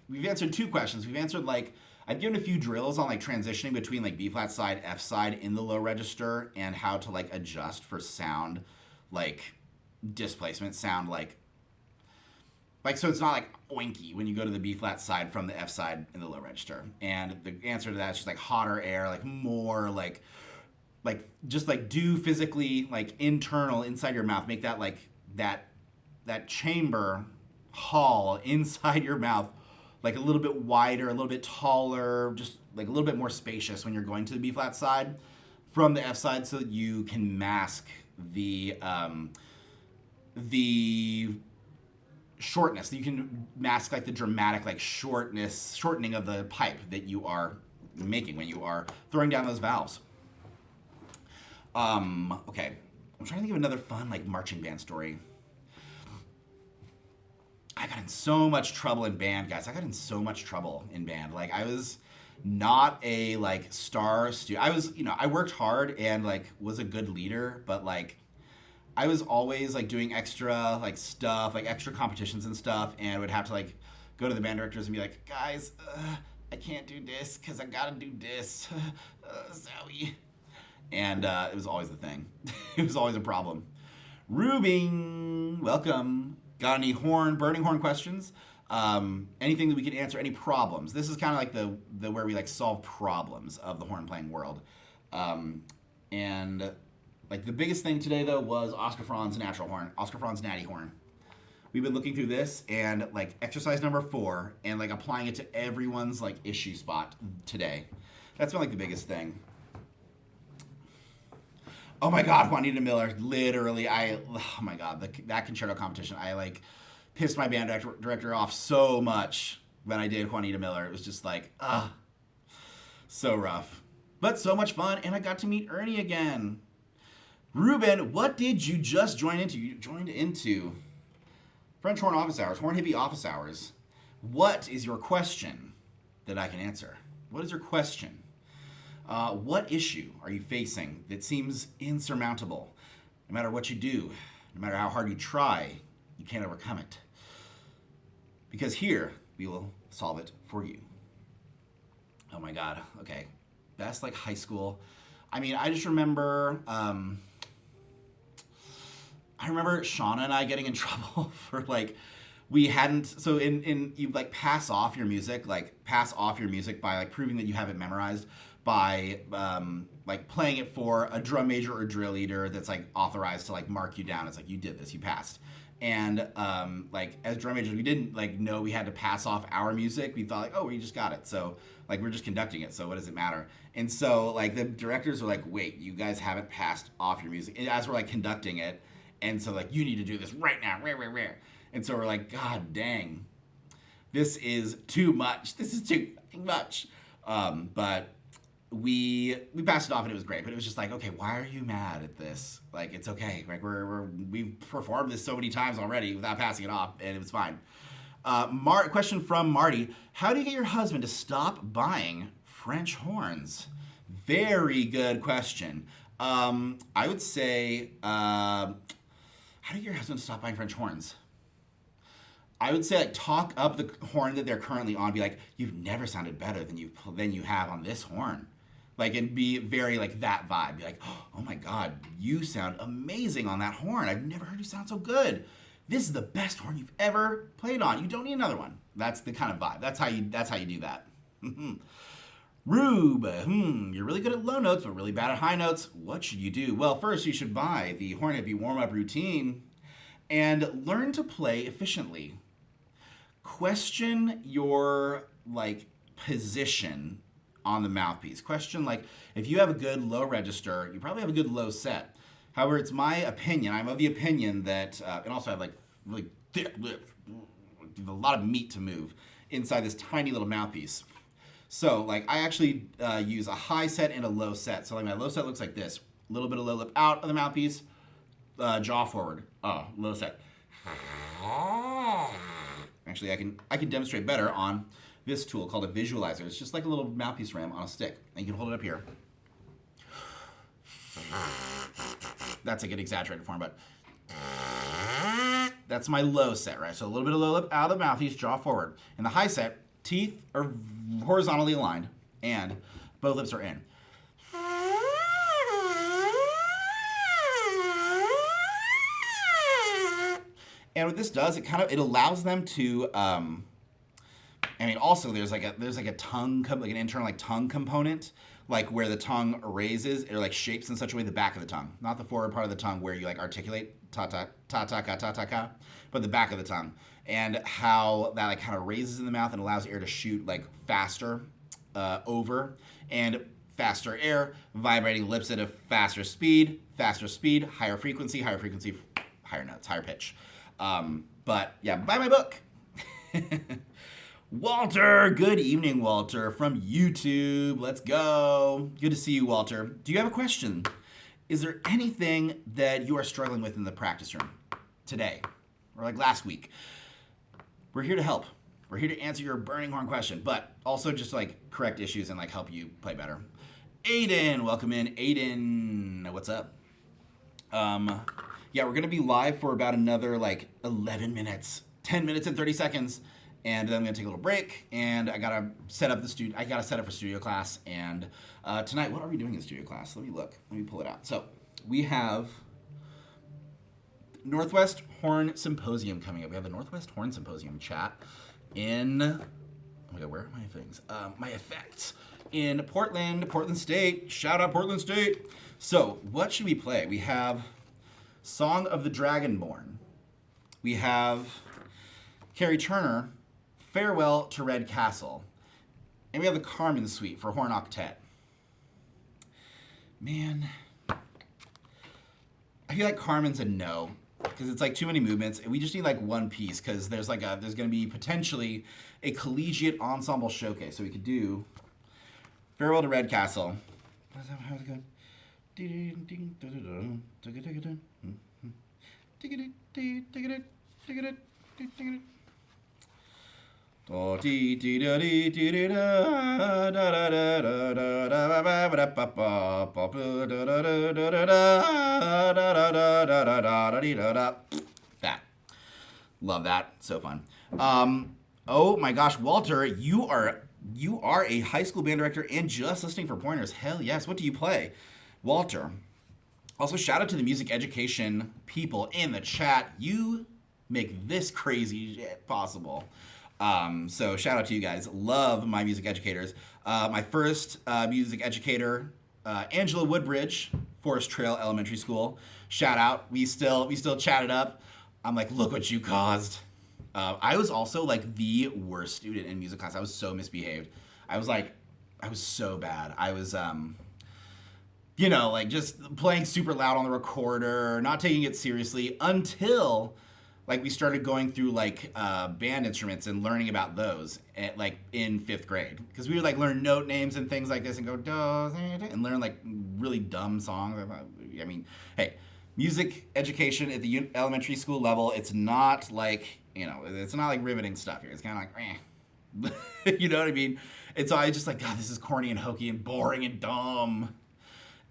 we've answered 2 questions. We've answered like I've given a few drills on like transitioning between like B flat side, F side in the low register and how to like adjust for sound like displacement, sound like so it's not like oinky when you go to the B flat side from the F side in the low register. And the answer to that is just like hotter air, like more like just like do physically like internal inside your mouth, make that like that chamber hall inside your mouth like a little bit wider, a little bit taller, just like a little bit more spacious when you're going to the B flat side from the F side, so that you can mask the shortness. You can mask like the dramatic like shortening of the pipe that you are making when you are throwing down those valves. Okay, I'm trying to think of another fun like marching band story. I got in so much trouble in band, guys. I got in so much trouble in band. Like I was not a like star student. I was, I worked hard and like was a good leader, but like I was always like doing extra like stuff, like extra competitions and stuff, and would have to like go to the band directors and be like, guys, I can't do this because I gotta do this. Sorry. And it was always the thing. It was always a problem. Rubing, welcome. Got any burning horn questions? Anything that we can answer, any problems? This is kind of like the where we like solve problems of the horn playing world. And like the biggest thing today though was Oscar Franz natural horn, Oscar Franz natty horn. We've been looking through this and like exercise number 4 and like applying it to everyone's like issue spot today. That's been like the biggest thing. Oh my God, Juanita Miller, literally, oh my God, that concerto competition, I like pissed my band director off so much when I did Juanita Miller. It was just like, so rough. But so much fun, and I got to meet Ernie again. Ruben, what did you just join into? You joined into French Horn Office Hours, Horn Hippie Office Hours. What is your question that I can answer? What is your question? What issue are you facing that seems insurmountable? No matter what you do, no matter how hard you try, you can't overcome it. Because here, we will solve it for you. Oh my God, okay. Best like high school. I mean, I just remember, I remember Shauna and I getting in trouble for like, we hadn't, so you like pass off your music by like proving that you have it memorized by like playing it for a drum major or drill leader that's like authorized to like mark you down. It's like, you did this, you passed. And like as drum majors, we didn't like know we had to pass off our music. We thought like, oh, we just got it. So like we're just conducting it. So what does it matter? And so like the directors were like, wait, you guys haven't passed off your music. And as we're like conducting it. And so like, you need to do this right now. Rare. And so we're like, God dang, this is too much. This is too much. But we passed it off and it was great, but it was just like, okay, why are you mad at this? Like, it's okay. Like we've performed this so many times already without passing it off, and it was fine. Question from Marty: how do you get your husband to stop buying French horns? Very good question. I would say, how do you get your husband to stop buying French horns? I would say like talk up the horn that they're currently on. Be like, you've never sounded better than you have on this horn. Like, and be very like that vibe. Be like, oh my God, you sound amazing on that horn. I've never heard you sound so good. This is the best horn you've ever played on. You don't need another one. That's the kind of vibe. That's how you do that. Rube, you're really good at low notes, but really bad at high notes. What should you do? Well, first you should buy the Horn Hippie warm-up routine and learn to play efficiently. Question your like position on the mouthpiece. Question like, if you have a good low register, you probably have a good low set. However, it's my opinion, I'm of the opinion that, and also I have like really thick lips, a lot of meat to move inside this tiny little mouthpiece. So like I actually use a high set and a low set. So like my low set looks like this. A little bit of low lip out of the mouthpiece, jaw forward, low set. Actually, I can demonstrate better on this tool called a visualizer. It's just like a little mouthpiece ram on a stick. And you can hold it up here. That's a good exaggerated form, but that's my low set, right? So a little bit of low lip out of the mouthpiece, jaw forward. And the high set, teeth are horizontally aligned and both lips are in. And what this does, it allows them to, also there's like a tongue, like an internal like tongue component, like where the tongue raises or like shapes in such a way the back of the tongue, not the forward part of the tongue where you like articulate ta ta ta ta ka ta ta ka, but the back of the tongue, and how that like kind of raises in the mouth and allows air to shoot like faster over, and faster air vibrating lips at a faster speed, higher frequency, higher notes, higher pitch. But yeah, buy my book. Walter, good evening, Walter, from YouTube. Let's go. Good to see you, Walter. Do you have a question? Is there anything that you are struggling with in the practice room today or like last week? We're here to help. We're here to answer your burning horn question, but also just like correct issues and like help you play better. Aiden, welcome in. Aiden, what's up? Yeah, we're going to be live for about another like 11 minutes, 10 minutes and 30 seconds. And then I'm going to take a little break, and I got to set up for studio class. And tonight, what are we doing in studio class? Let me look. Let me pull it out. So we have Northwest Horn Symposium coming up. We have the Northwest Horn Symposium chat in, oh my God, where are my things? My effects in Portland State. Shout out Portland State. So what should we play? We have Song of the Dragonborn. We have Carrie Turner, Farewell to Red Castle. And we have the Carmen Suite for Horn Octet. Man, I feel like Carmen's a no, because it's like too many movements. And we just need like one piece, because there's going to be potentially a collegiate ensemble showcase. So we could do Farewell to Red Castle. How's it going? That. Love that. So fun. Oh my gosh, Walter, you are a high school band director and just listening for pointers. Hell yes. What do you play? Walter. Also, shout out to the music education people in the chat. You make this crazy shit possible. So shout out to you guys. Love my music educators. My first music educator, Angela Woodbridge, Forest Trail Elementary School. Shout out. We still chat it up. I'm like, look what you caused. I was also like the worst student in music class. I was so misbehaved. I was so bad. I was, like just playing super loud on the recorder, not taking it seriously until like we started going through like band instruments and learning about those like in 5th grade, because we would like learn note names and things like this and go and learn like really dumb songs. I mean, hey, music education at the elementary school level, it's not like, it's not like riveting stuff here. It's kind of like, you know what I mean? And so I just like, God, this is corny and hokey and boring and dumb.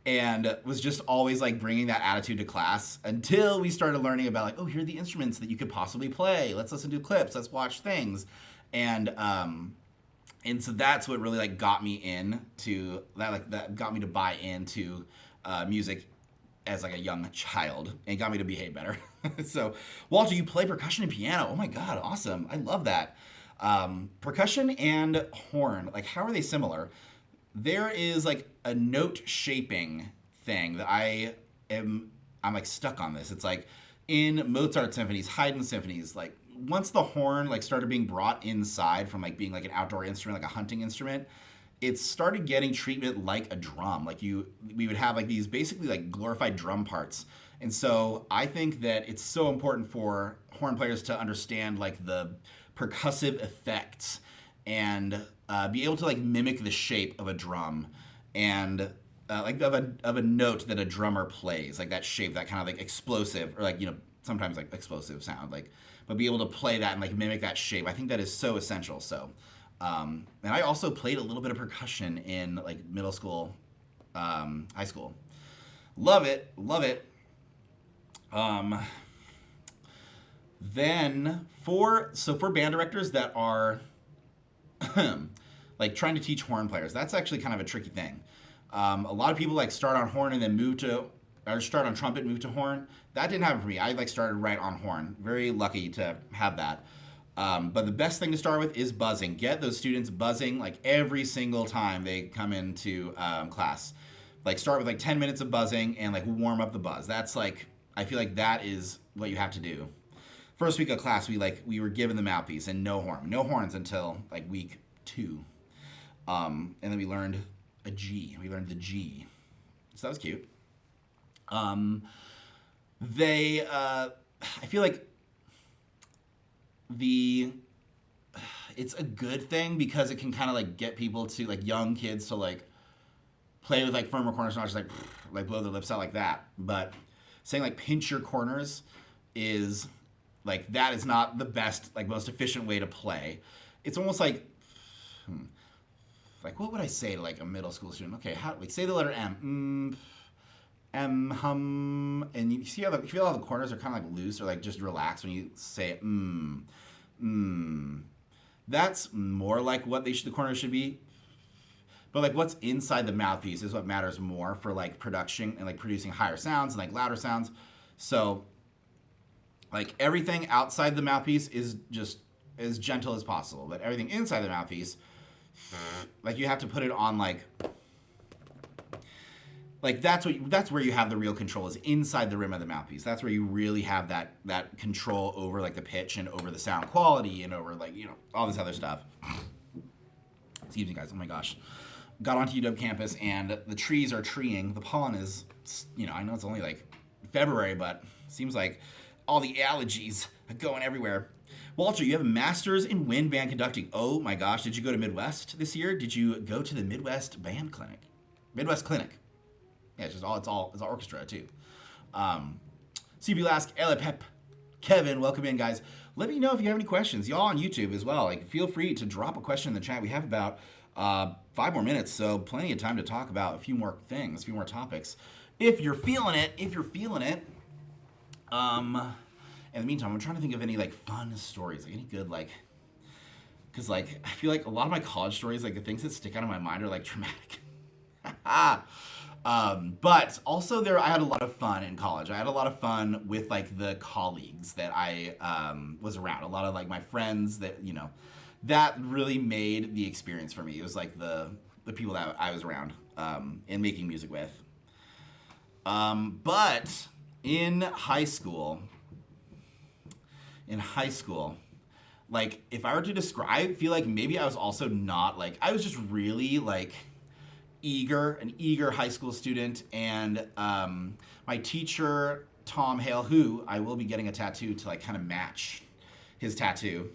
And was just always like bringing that attitude to class until we started learning about like, oh, here are the instruments that you could possibly play. Let's listen to clips. Let's watch things. And so that's what really like got me into that, like that got me to buy into music as like a young child and got me to behave better. So Walter, you play percussion and piano. Oh my God, awesome. I love that. Percussion and horn, like how are they similar? There is like a note shaping thing that I'm like stuck on this. It's like in Mozart symphonies, Haydn symphonies, like once the horn like started being brought inside from like being like an outdoor instrument, like a hunting instrument, it started getting treatment like a drum. Like we would have like these basically like glorified drum parts. And so I think that it's so important for horn players to understand like the percussive effects and be able to like mimic the shape of a drum and like of a note that a drummer plays, like that shape, that kind of like explosive or like, you know, sometimes like explosive sound, like, but be able to play that and like mimic that shape. I think that is so essential. So, and I also played a little bit of percussion in like middle school, high school. Love it, love it. Then for band directors that are like trying to teach horn players, that's actually kind of a tricky thing. A lot of people like start on horn and then start on trumpet, move to horn. That didn't happen for me. I like started right on horn. Very lucky to have that. But the best thing to start with is buzzing. Get those students buzzing like every single time they come into class. Like start with like 10 minutes of buzzing and like warm up the buzz. That's like, I feel like that is what you have to do. First week of class, we were given the mouthpiece and no horns until like week 2. And then we learned a G. We learned the G. So that was cute. I feel like it's a good thing because it can kind of like get people to like young kids to like play with like firmer corners, not just like blow their lips out like that. But saying like pinch your corners is like, that is not the best, like most efficient way to play. It's almost like, like what would I say to like a middle school student? Okay, how, like say the letter M, hum, and you see how you feel how the corners are kind of like loose or like just relaxed when you say That's more like what the corners should be. But like what's inside the mouthpiece is what matters more for like production and like producing higher sounds and like louder sounds. So like everything outside the mouthpiece is just as gentle as possible, but everything inside the mouthpiece, like you have to put it on like that's where you have the real control, is inside the rim of the mouthpiece. That's where you really have that control over like the pitch and over the sound quality and over like, you know, all this other stuff. Excuse me guys, oh my gosh. Got onto UW campus and the trees are treeing. The pollen is, you know, I know it's only like February, but it seems like all the allergies are going everywhere. Walter, you have a master's in wind band conducting. Oh my gosh, did you go to Midwest this year? Did you go to the Midwest Band Clinic? Midwest Clinic. Yeah, it's all orchestra too. CB Lask, Ella Pep, Kevin, welcome in guys. Let me know if you have any questions. Y'all on YouTube as well. Like feel free to drop a question in the chat. We have about 5 more minutes, so plenty of time to talk about a few more things, a few more topics. If you're feeling it. In the meantime, I'm trying to think of any like fun stories, like any good like, because like I feel like a lot of my college stories, like the things that stick out of my mind are like traumatic. But also I had a lot of fun in college. I had a lot of fun with like the colleagues that I was around. A lot of like my friends that, you know, that really made the experience for me. It was like the people that I was around and making music with. But in high school, like if I were to describe, I feel like maybe I was also not like, I was just really like an eager high school student. And my teacher, Tom Hale, who I will be getting a tattoo to like kind of match his tattoo,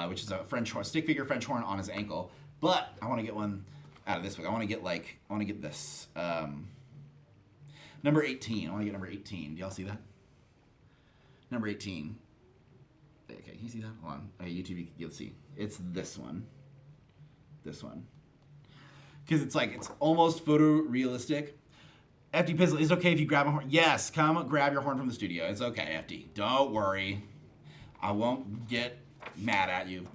which is a French horn, stick figure French horn on his ankle. But I want to get one out of this book. I want to get this. Number 18. I want to get number 18. Do y'all see that? Number 18. Okay, can you see that? Hold on. Okay, YouTube, you'll see. It's this one. This one. Because it's like, it's almost photorealistic. FD Pizzle, is it okay if you grab a horn? Yes, come grab your horn from the studio. It's okay, FD. Don't worry. I won't get mad at you.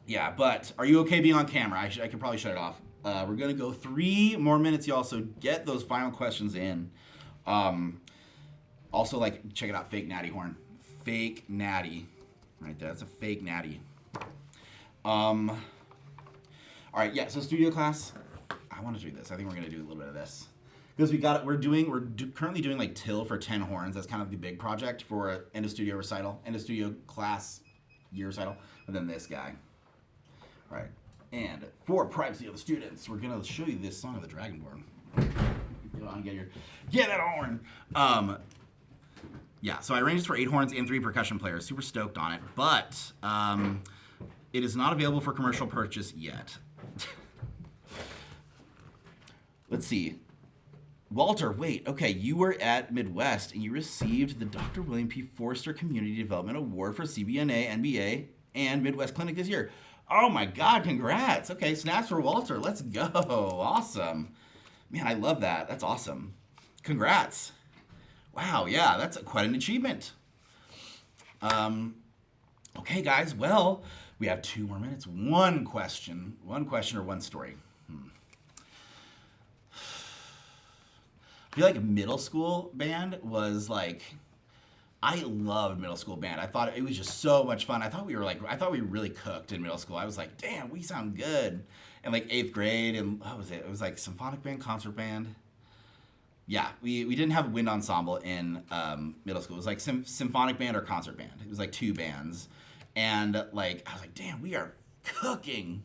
Yeah, but are you okay being on camera? I can probably shut it off. We're going to go 3 more minutes, y'all, so get those final questions in. Also, like, check it out, fake natty horn. Fake natty. Right there, that's a fake natty. All right, yeah, so studio class. I want to do this. I think we're going to do a little bit of this. Because we're currently doing like till for 10 horns. That's kind of the big project for end of studio recital, end of studio class year recital. And then this guy. All right, and for privacy of the students, we're going to show you this Song of the Dragonborn. Get that horn. Yeah, so I arranged for 8 horns and 3 percussion players. Super stoked on it, but it is not available for commercial purchase yet. Let's see. Walter, wait, okay, you were at Midwest and you received the Dr. William P. Forster Community Development Award for CBNA, NBA, and Midwest Clinic this year. Oh my God, congrats. Okay, snaps for Walter. Let's go. Awesome. Man, I love that. That's awesome. Congrats. Wow, yeah, that's quite an achievement. Okay, guys, well, we have 2 more minutes. One question or one story. I feel like middle school band was like, I loved middle school band. I thought it was just so much fun. I thought we really cooked in middle school. I was like, damn, we sound good. And like 8th grade, and what was it? It was like symphonic band, concert band. Yeah, we didn't have a wind ensemble in middle school. It was like symphonic band or concert band. It was like 2 bands. And like, I was like, damn, we are cooking.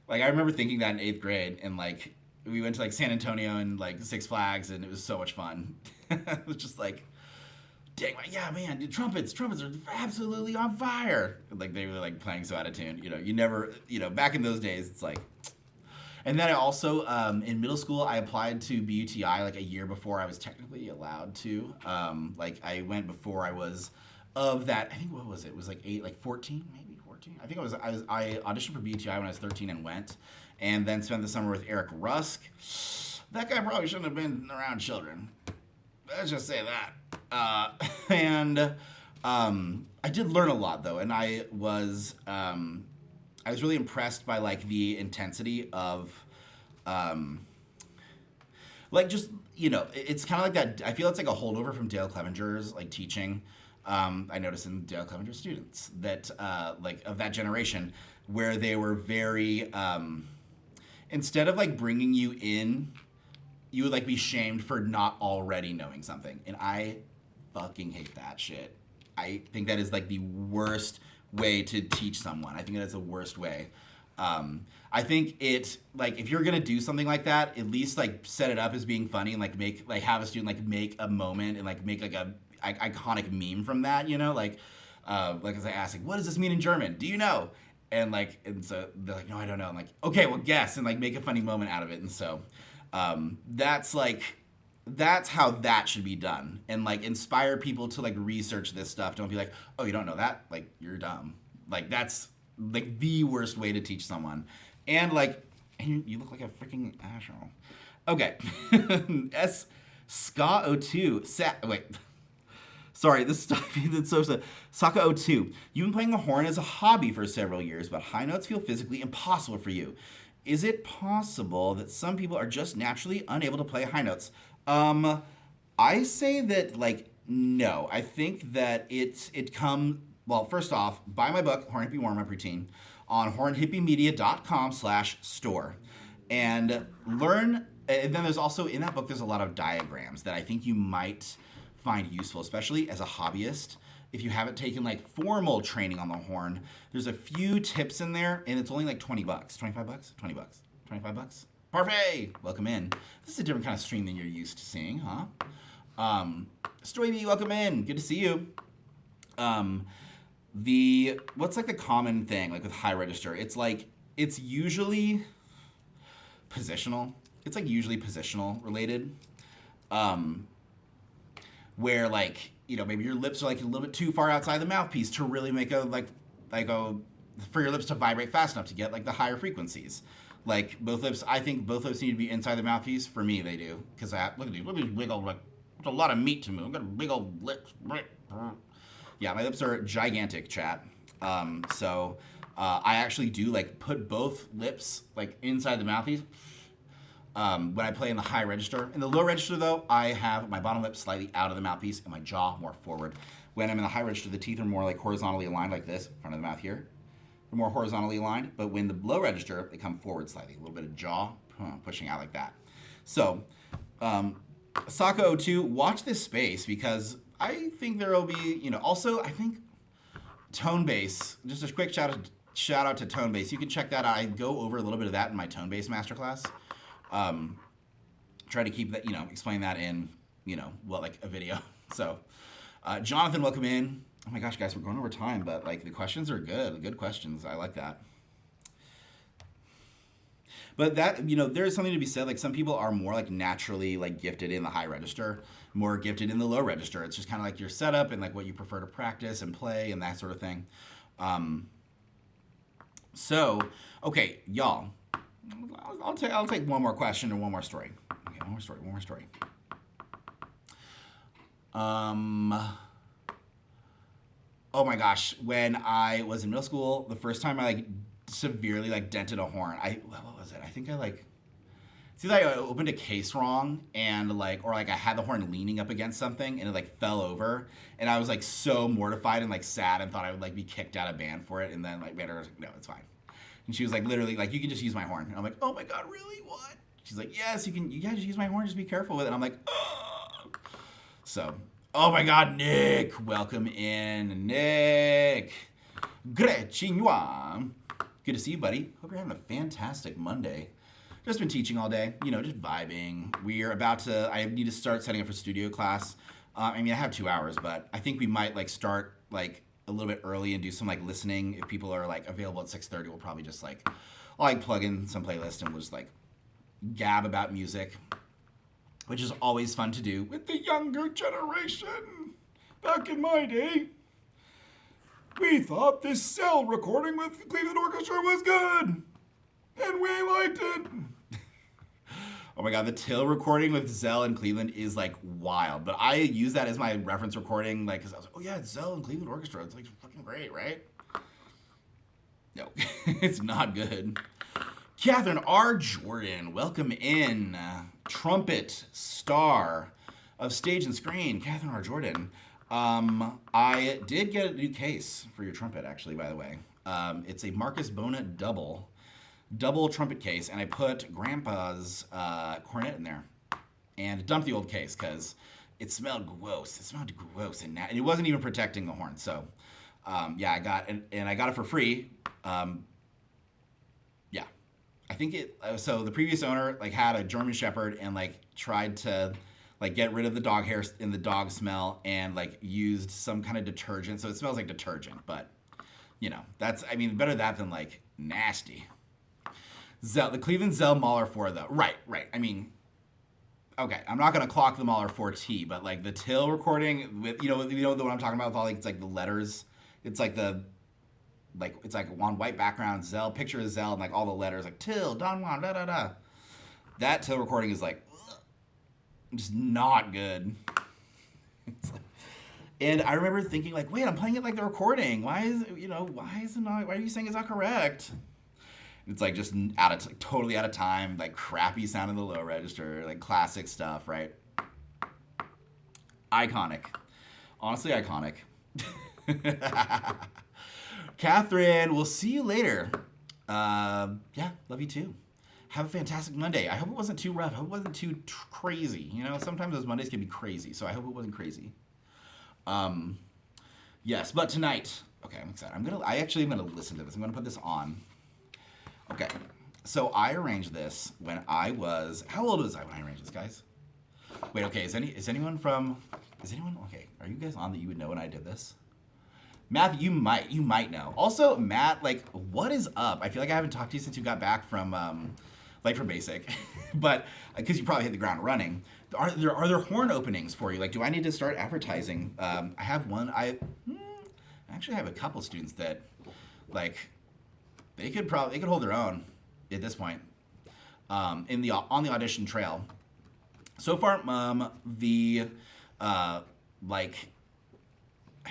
Like, I remember thinking that in 8th grade, and like, we went to like San Antonio and like Six Flags, and it was so much fun. It was just like, dang, yeah, man, dude, trumpets are absolutely on fire. Like, they were like playing so out of tune. You never, back in those days, it's like. And then I also, in middle school, I applied to BUTI like a year before I was technically allowed to. Like, I went before I was of that, I think, what was it? It was like 14, maybe 14. I think I auditioned for BUTI when I was 13 and went. And then spent the summer with Eric Rusk. That guy probably shouldn't have been around children. Let's just say that. And I did learn a lot, though, and I was really impressed by like the intensity of, like, just, it's kind of like that. I feel it's like a holdover from Dale Clevenger's like teaching. I noticed in Dale Clevenger's students that like of that generation, where they were very. Instead of like bringing you in, you would like be shamed for not already knowing something. And I fucking hate that shit. I think that is like the worst way to teach someone. I think that is the worst way. I think it, like, if you're gonna do something like that, at least like set it up as being funny and like have a student like make a moment and like make like a iconic meme from that, like as I asked, like, what does this mean in German? Do you know? And so they're like, no, I don't know. I'm like, okay, well, guess, and like make a funny moment out of it. And so that's how that should be done, and like inspire people to like research this stuff. Don't be like, oh, you don't know that? Like, you're dumb. Like, that's like the worst way to teach someone. And like, you look like a freaking asshole. Okay, Ska02 wait. Sorry, this stuff that's so sad. Saka02, you've been playing the horn as a hobby for several years, but high notes feel physically impossible for you. Is it possible that some people are just naturally unable to play high notes? I say that, like, no. I think that well, first off, buy my book, Horn Hippie Warm-Up Routine, on hornhippiemedia.com/store. And learn, and then there's also, in that book, there's a lot of diagrams that I think you might find useful, especially as a hobbyist. If you haven't taken like formal training on the horn, there's a few tips in there, and it's only like $20, $25, $25. Parfait! Welcome in. This is a different kind of stream than you're used to seeing, huh? Story, welcome in. Good to see you. What's like the common thing like with high register? It's usually positional. It's like usually positional related. Where like, maybe your lips are like a little bit too far outside the mouthpiece to really make for your lips to vibrate fast enough to get like the higher frequencies. Like I think both lips need to be inside the mouthpiece. For me, they do. Because look at these big old, like, there's a lot of meat to move. I've got big old lips. Yeah, my lips are gigantic, chat. So I actually do like put both lips like inside the mouthpiece. When I play in the high register. In the low register, though, I have my bottom lip slightly out of the mouthpiece and my jaw more forward. When I'm in the high register, the teeth are more like horizontally aligned like this, front of the mouth here. They're more horizontally aligned, but when the low register, they come forward slightly. A little bit of jaw pushing out like that. So, Saka02, watch this space, because I think there will be, also, I think tone bass, just a quick shout out to tone bass. You can check that out. I go over a little bit of that in my tone bass masterclass. Try to keep that, explain that in, like a video. So, Jonathan, welcome in. Oh my gosh, guys, we're going over time, but like the questions are good. Good questions. I like that. But that, there's something to be said. Like some people are more like naturally like gifted in the high register, more gifted in the low register. It's just kind of like your setup and like what you prefer to practice and play and that sort of thing. So, okay, y'all, I'll take one more question or one more story. Okay, one more story. Oh my gosh, when I was in middle school, the first time I like severely like dented a horn. What was it? I think I like it's either I opened a case wrong and like or like I had the horn leaning up against something and it like fell over and I was like so mortified and like sad and thought I would like be kicked out of band for it and then like made her no, it's fine. And she was like literally like you can just use my horn. And I'm like, "Oh my god, really? What?" She's like, "Yes, you can just use my horn, just be careful with it." And I'm like, "Oh." So, oh my god, Nick, welcome in, Nick. Gretchinwa. Good to see you, buddy. Hope you're having a fantastic Monday. Just been teaching all day, just vibing. I need to start setting up for studio class. I have 2 hours, but I think we might like start like a little bit early and do some like listening. If people are like available at 6:30, we'll probably just like, I'll like plug in some playlist and we'll just like gab about music, which is always fun to do with the younger generation. Back in my day, we thought this cell recording with Cleveland Orchestra was good, and we liked it. Oh my god, the Till recording with Zell and Cleveland is like wild, but I use that as my reference recording, like, cause I was like, oh yeah, it's Zell and Cleveland Orchestra. It's like fucking great, right? No, it's not good. Catherine R. Jordan, welcome in. Trumpet star of stage and screen, Catherine R. Jordan. I did get a new case for your trumpet, actually, by the way. It's a Marcus Bona double trumpet case, and I put Grandpa's cornet in there and dumped the old case because it smelled gross. It smelled gross, and it wasn't even protecting the horn. So, yeah, I got it for free. Yeah, I think it. So the previous owner like had a German Shepherd and like tried to like get rid of the dog hair and the dog smell and like used some kind of detergent. So it smells like detergent, but that's better that than like nasty. Zell, the Cleveland Zell Mahler 4 though. Right. Okay, I'm not gonna clock the Mahler 4T, but like the Till recording with the one I'm talking about with all like it's like the letters. It's like it's like on white background Zell, picture of Zell and like all the letters like Till, Don Juan, da da da. That Till recording is like just not good. And I remember thinking like, wait, I'm playing it like the recording. Why is why are you saying it's not correct? It's like just totally out of time, like crappy sound in the low register, like classic stuff, right? Iconic. Honestly, iconic. Catherine, we'll see you later. Yeah, love you too. Have a fantastic Monday. I hope it wasn't too rough. I hope it wasn't too crazy. Sometimes those Mondays can be crazy, so I hope it wasn't crazy. Yes, but tonight, okay, I'm excited. I actually am gonna listen to this. I'm gonna put this on. Okay, so I arranged this when I was, how old was I when I arranged this, guys? Wait, okay, is anyone, okay, are you guys on that you would know when I did this? Matt, you might know. Also, Matt, like, what is up? I feel like I haven't talked to you since you got back from basic, but, because you probably hit the ground running. Are there horn openings for you? Like, do I need to start advertising? I have one, I actually have a couple students that, like, they could hold their own at this point on the audition trail. So far, I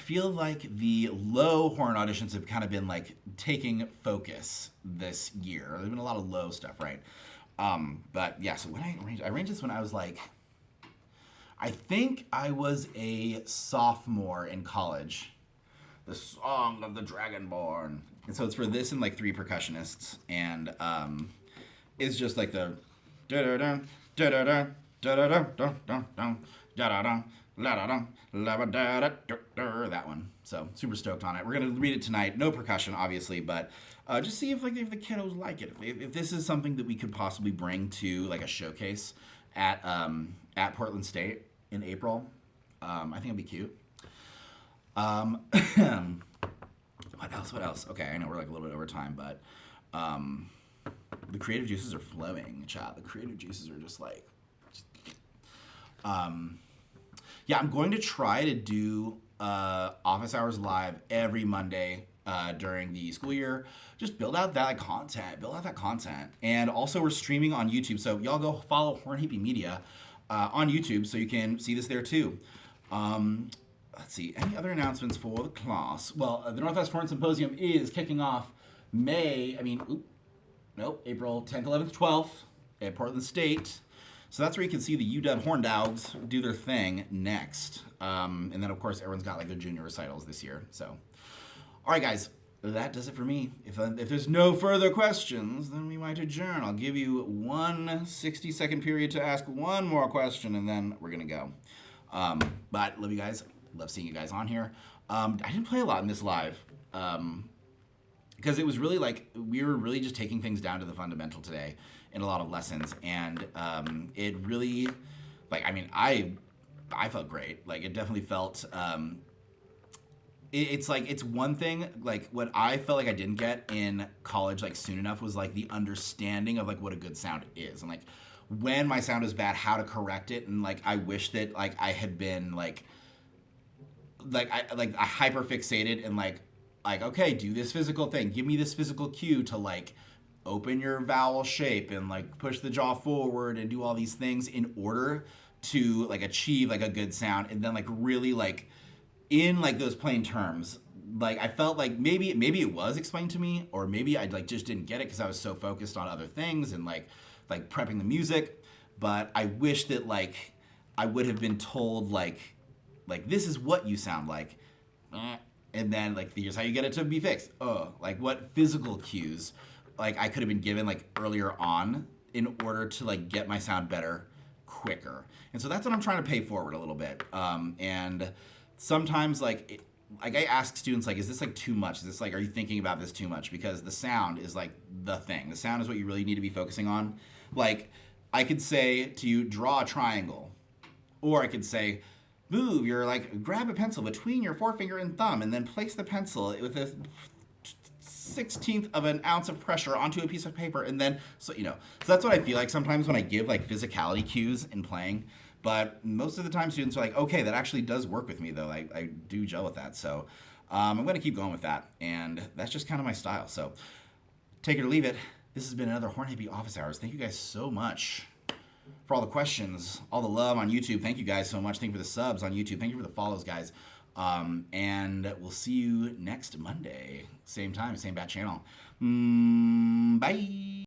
feel like the low horn auditions have kind of been like taking focus this year. There's been a lot of low stuff, right? But yeah, so when I arranged this when I was like, I think I was a sophomore in college. The Song of the Dragonborn. And so it's for this and like 3 percussionists, and it's just like the that one. So super stoked on it. We're gonna read it tonight. No percussion, obviously, but just see if the kiddos like it. If this is something that we could possibly bring to like a showcase at Portland State in April, I think it'd be cute. Um, what else? What else? Okay, I know we're like a little bit over time, but um, the creative juices are flowing, chat. The creative juices are just like, um, yeah. I'm going to try to do office hours live every Monday during the school year. Just build out that content. Build out that content, and also we're streaming on YouTube. So y'all go follow Horn Hippie Media on YouTube so you can see this there too. Um, let's see, any other announcements for the class? Well, the Northwest Horn Symposium is kicking off April 10th, 11th, 12th at Portland State. So that's where you can see the UW Horn Dogs do their thing next. And then, of course, everyone's got like their junior recitals this year. So, all right, guys, that does it for me. If there's no further questions, then we might adjourn. I'll give you one 60-second period to ask one more question, and then we're going to go. But love you guys. Love seeing you guys on here. I didn't play a lot in this live because it was really like we were really just taking things down to the fundamental today in a lot of lessons, and it really, like, I mean, I felt great. Like, it definitely felt. It's like, it's one thing, like what I felt like I didn't get in college like soon enough was like the understanding of like what a good sound is, and like when my sound is bad, how to correct it. And like I wish that like I had been like I hyper fixated and like okay, do this physical thing, give me this physical cue to like open your vowel shape and like push the jaw forward and do all these things in order to like achieve like a good sound. And then like really like in like those plain terms, like I felt like maybe it was explained to me, or maybe I like just didn't get it because I was so focused on other things and like prepping the music. But I wish that like I would have been told like this is what you sound like, and then like here's how you get it to be fixed. Like what physical cues like I could have been given like earlier on in order to like get my sound better quicker. And so that's what I'm trying to pay forward a little bit. And sometimes like I ask students like, is this like too much? Is this like, are you thinking about this too much? Because the sound is like the thing. The sound is what you really need to be focusing on. Like I could say to you, draw a triangle, or I could say, move your like grab a pencil between your forefinger and thumb and then place the pencil with a 1/16 of an ounce of pressure onto a piece of paper. And then so that's what I feel like sometimes when I give like physicality cues in playing. But most of the time students are like, okay, that actually does work with me though. I do gel with that. So I'm gonna keep going with that, and that's just kind of my style. So take it or leave it. This has been another Horn Hippie Office Hours. Thank you guys so much for all the questions, all the love on YouTube. Thank you guys so much. Thank you for the subs on YouTube. Thank you for the follows, guys. And we'll see you next Monday. Same time, same bat channel. Bye.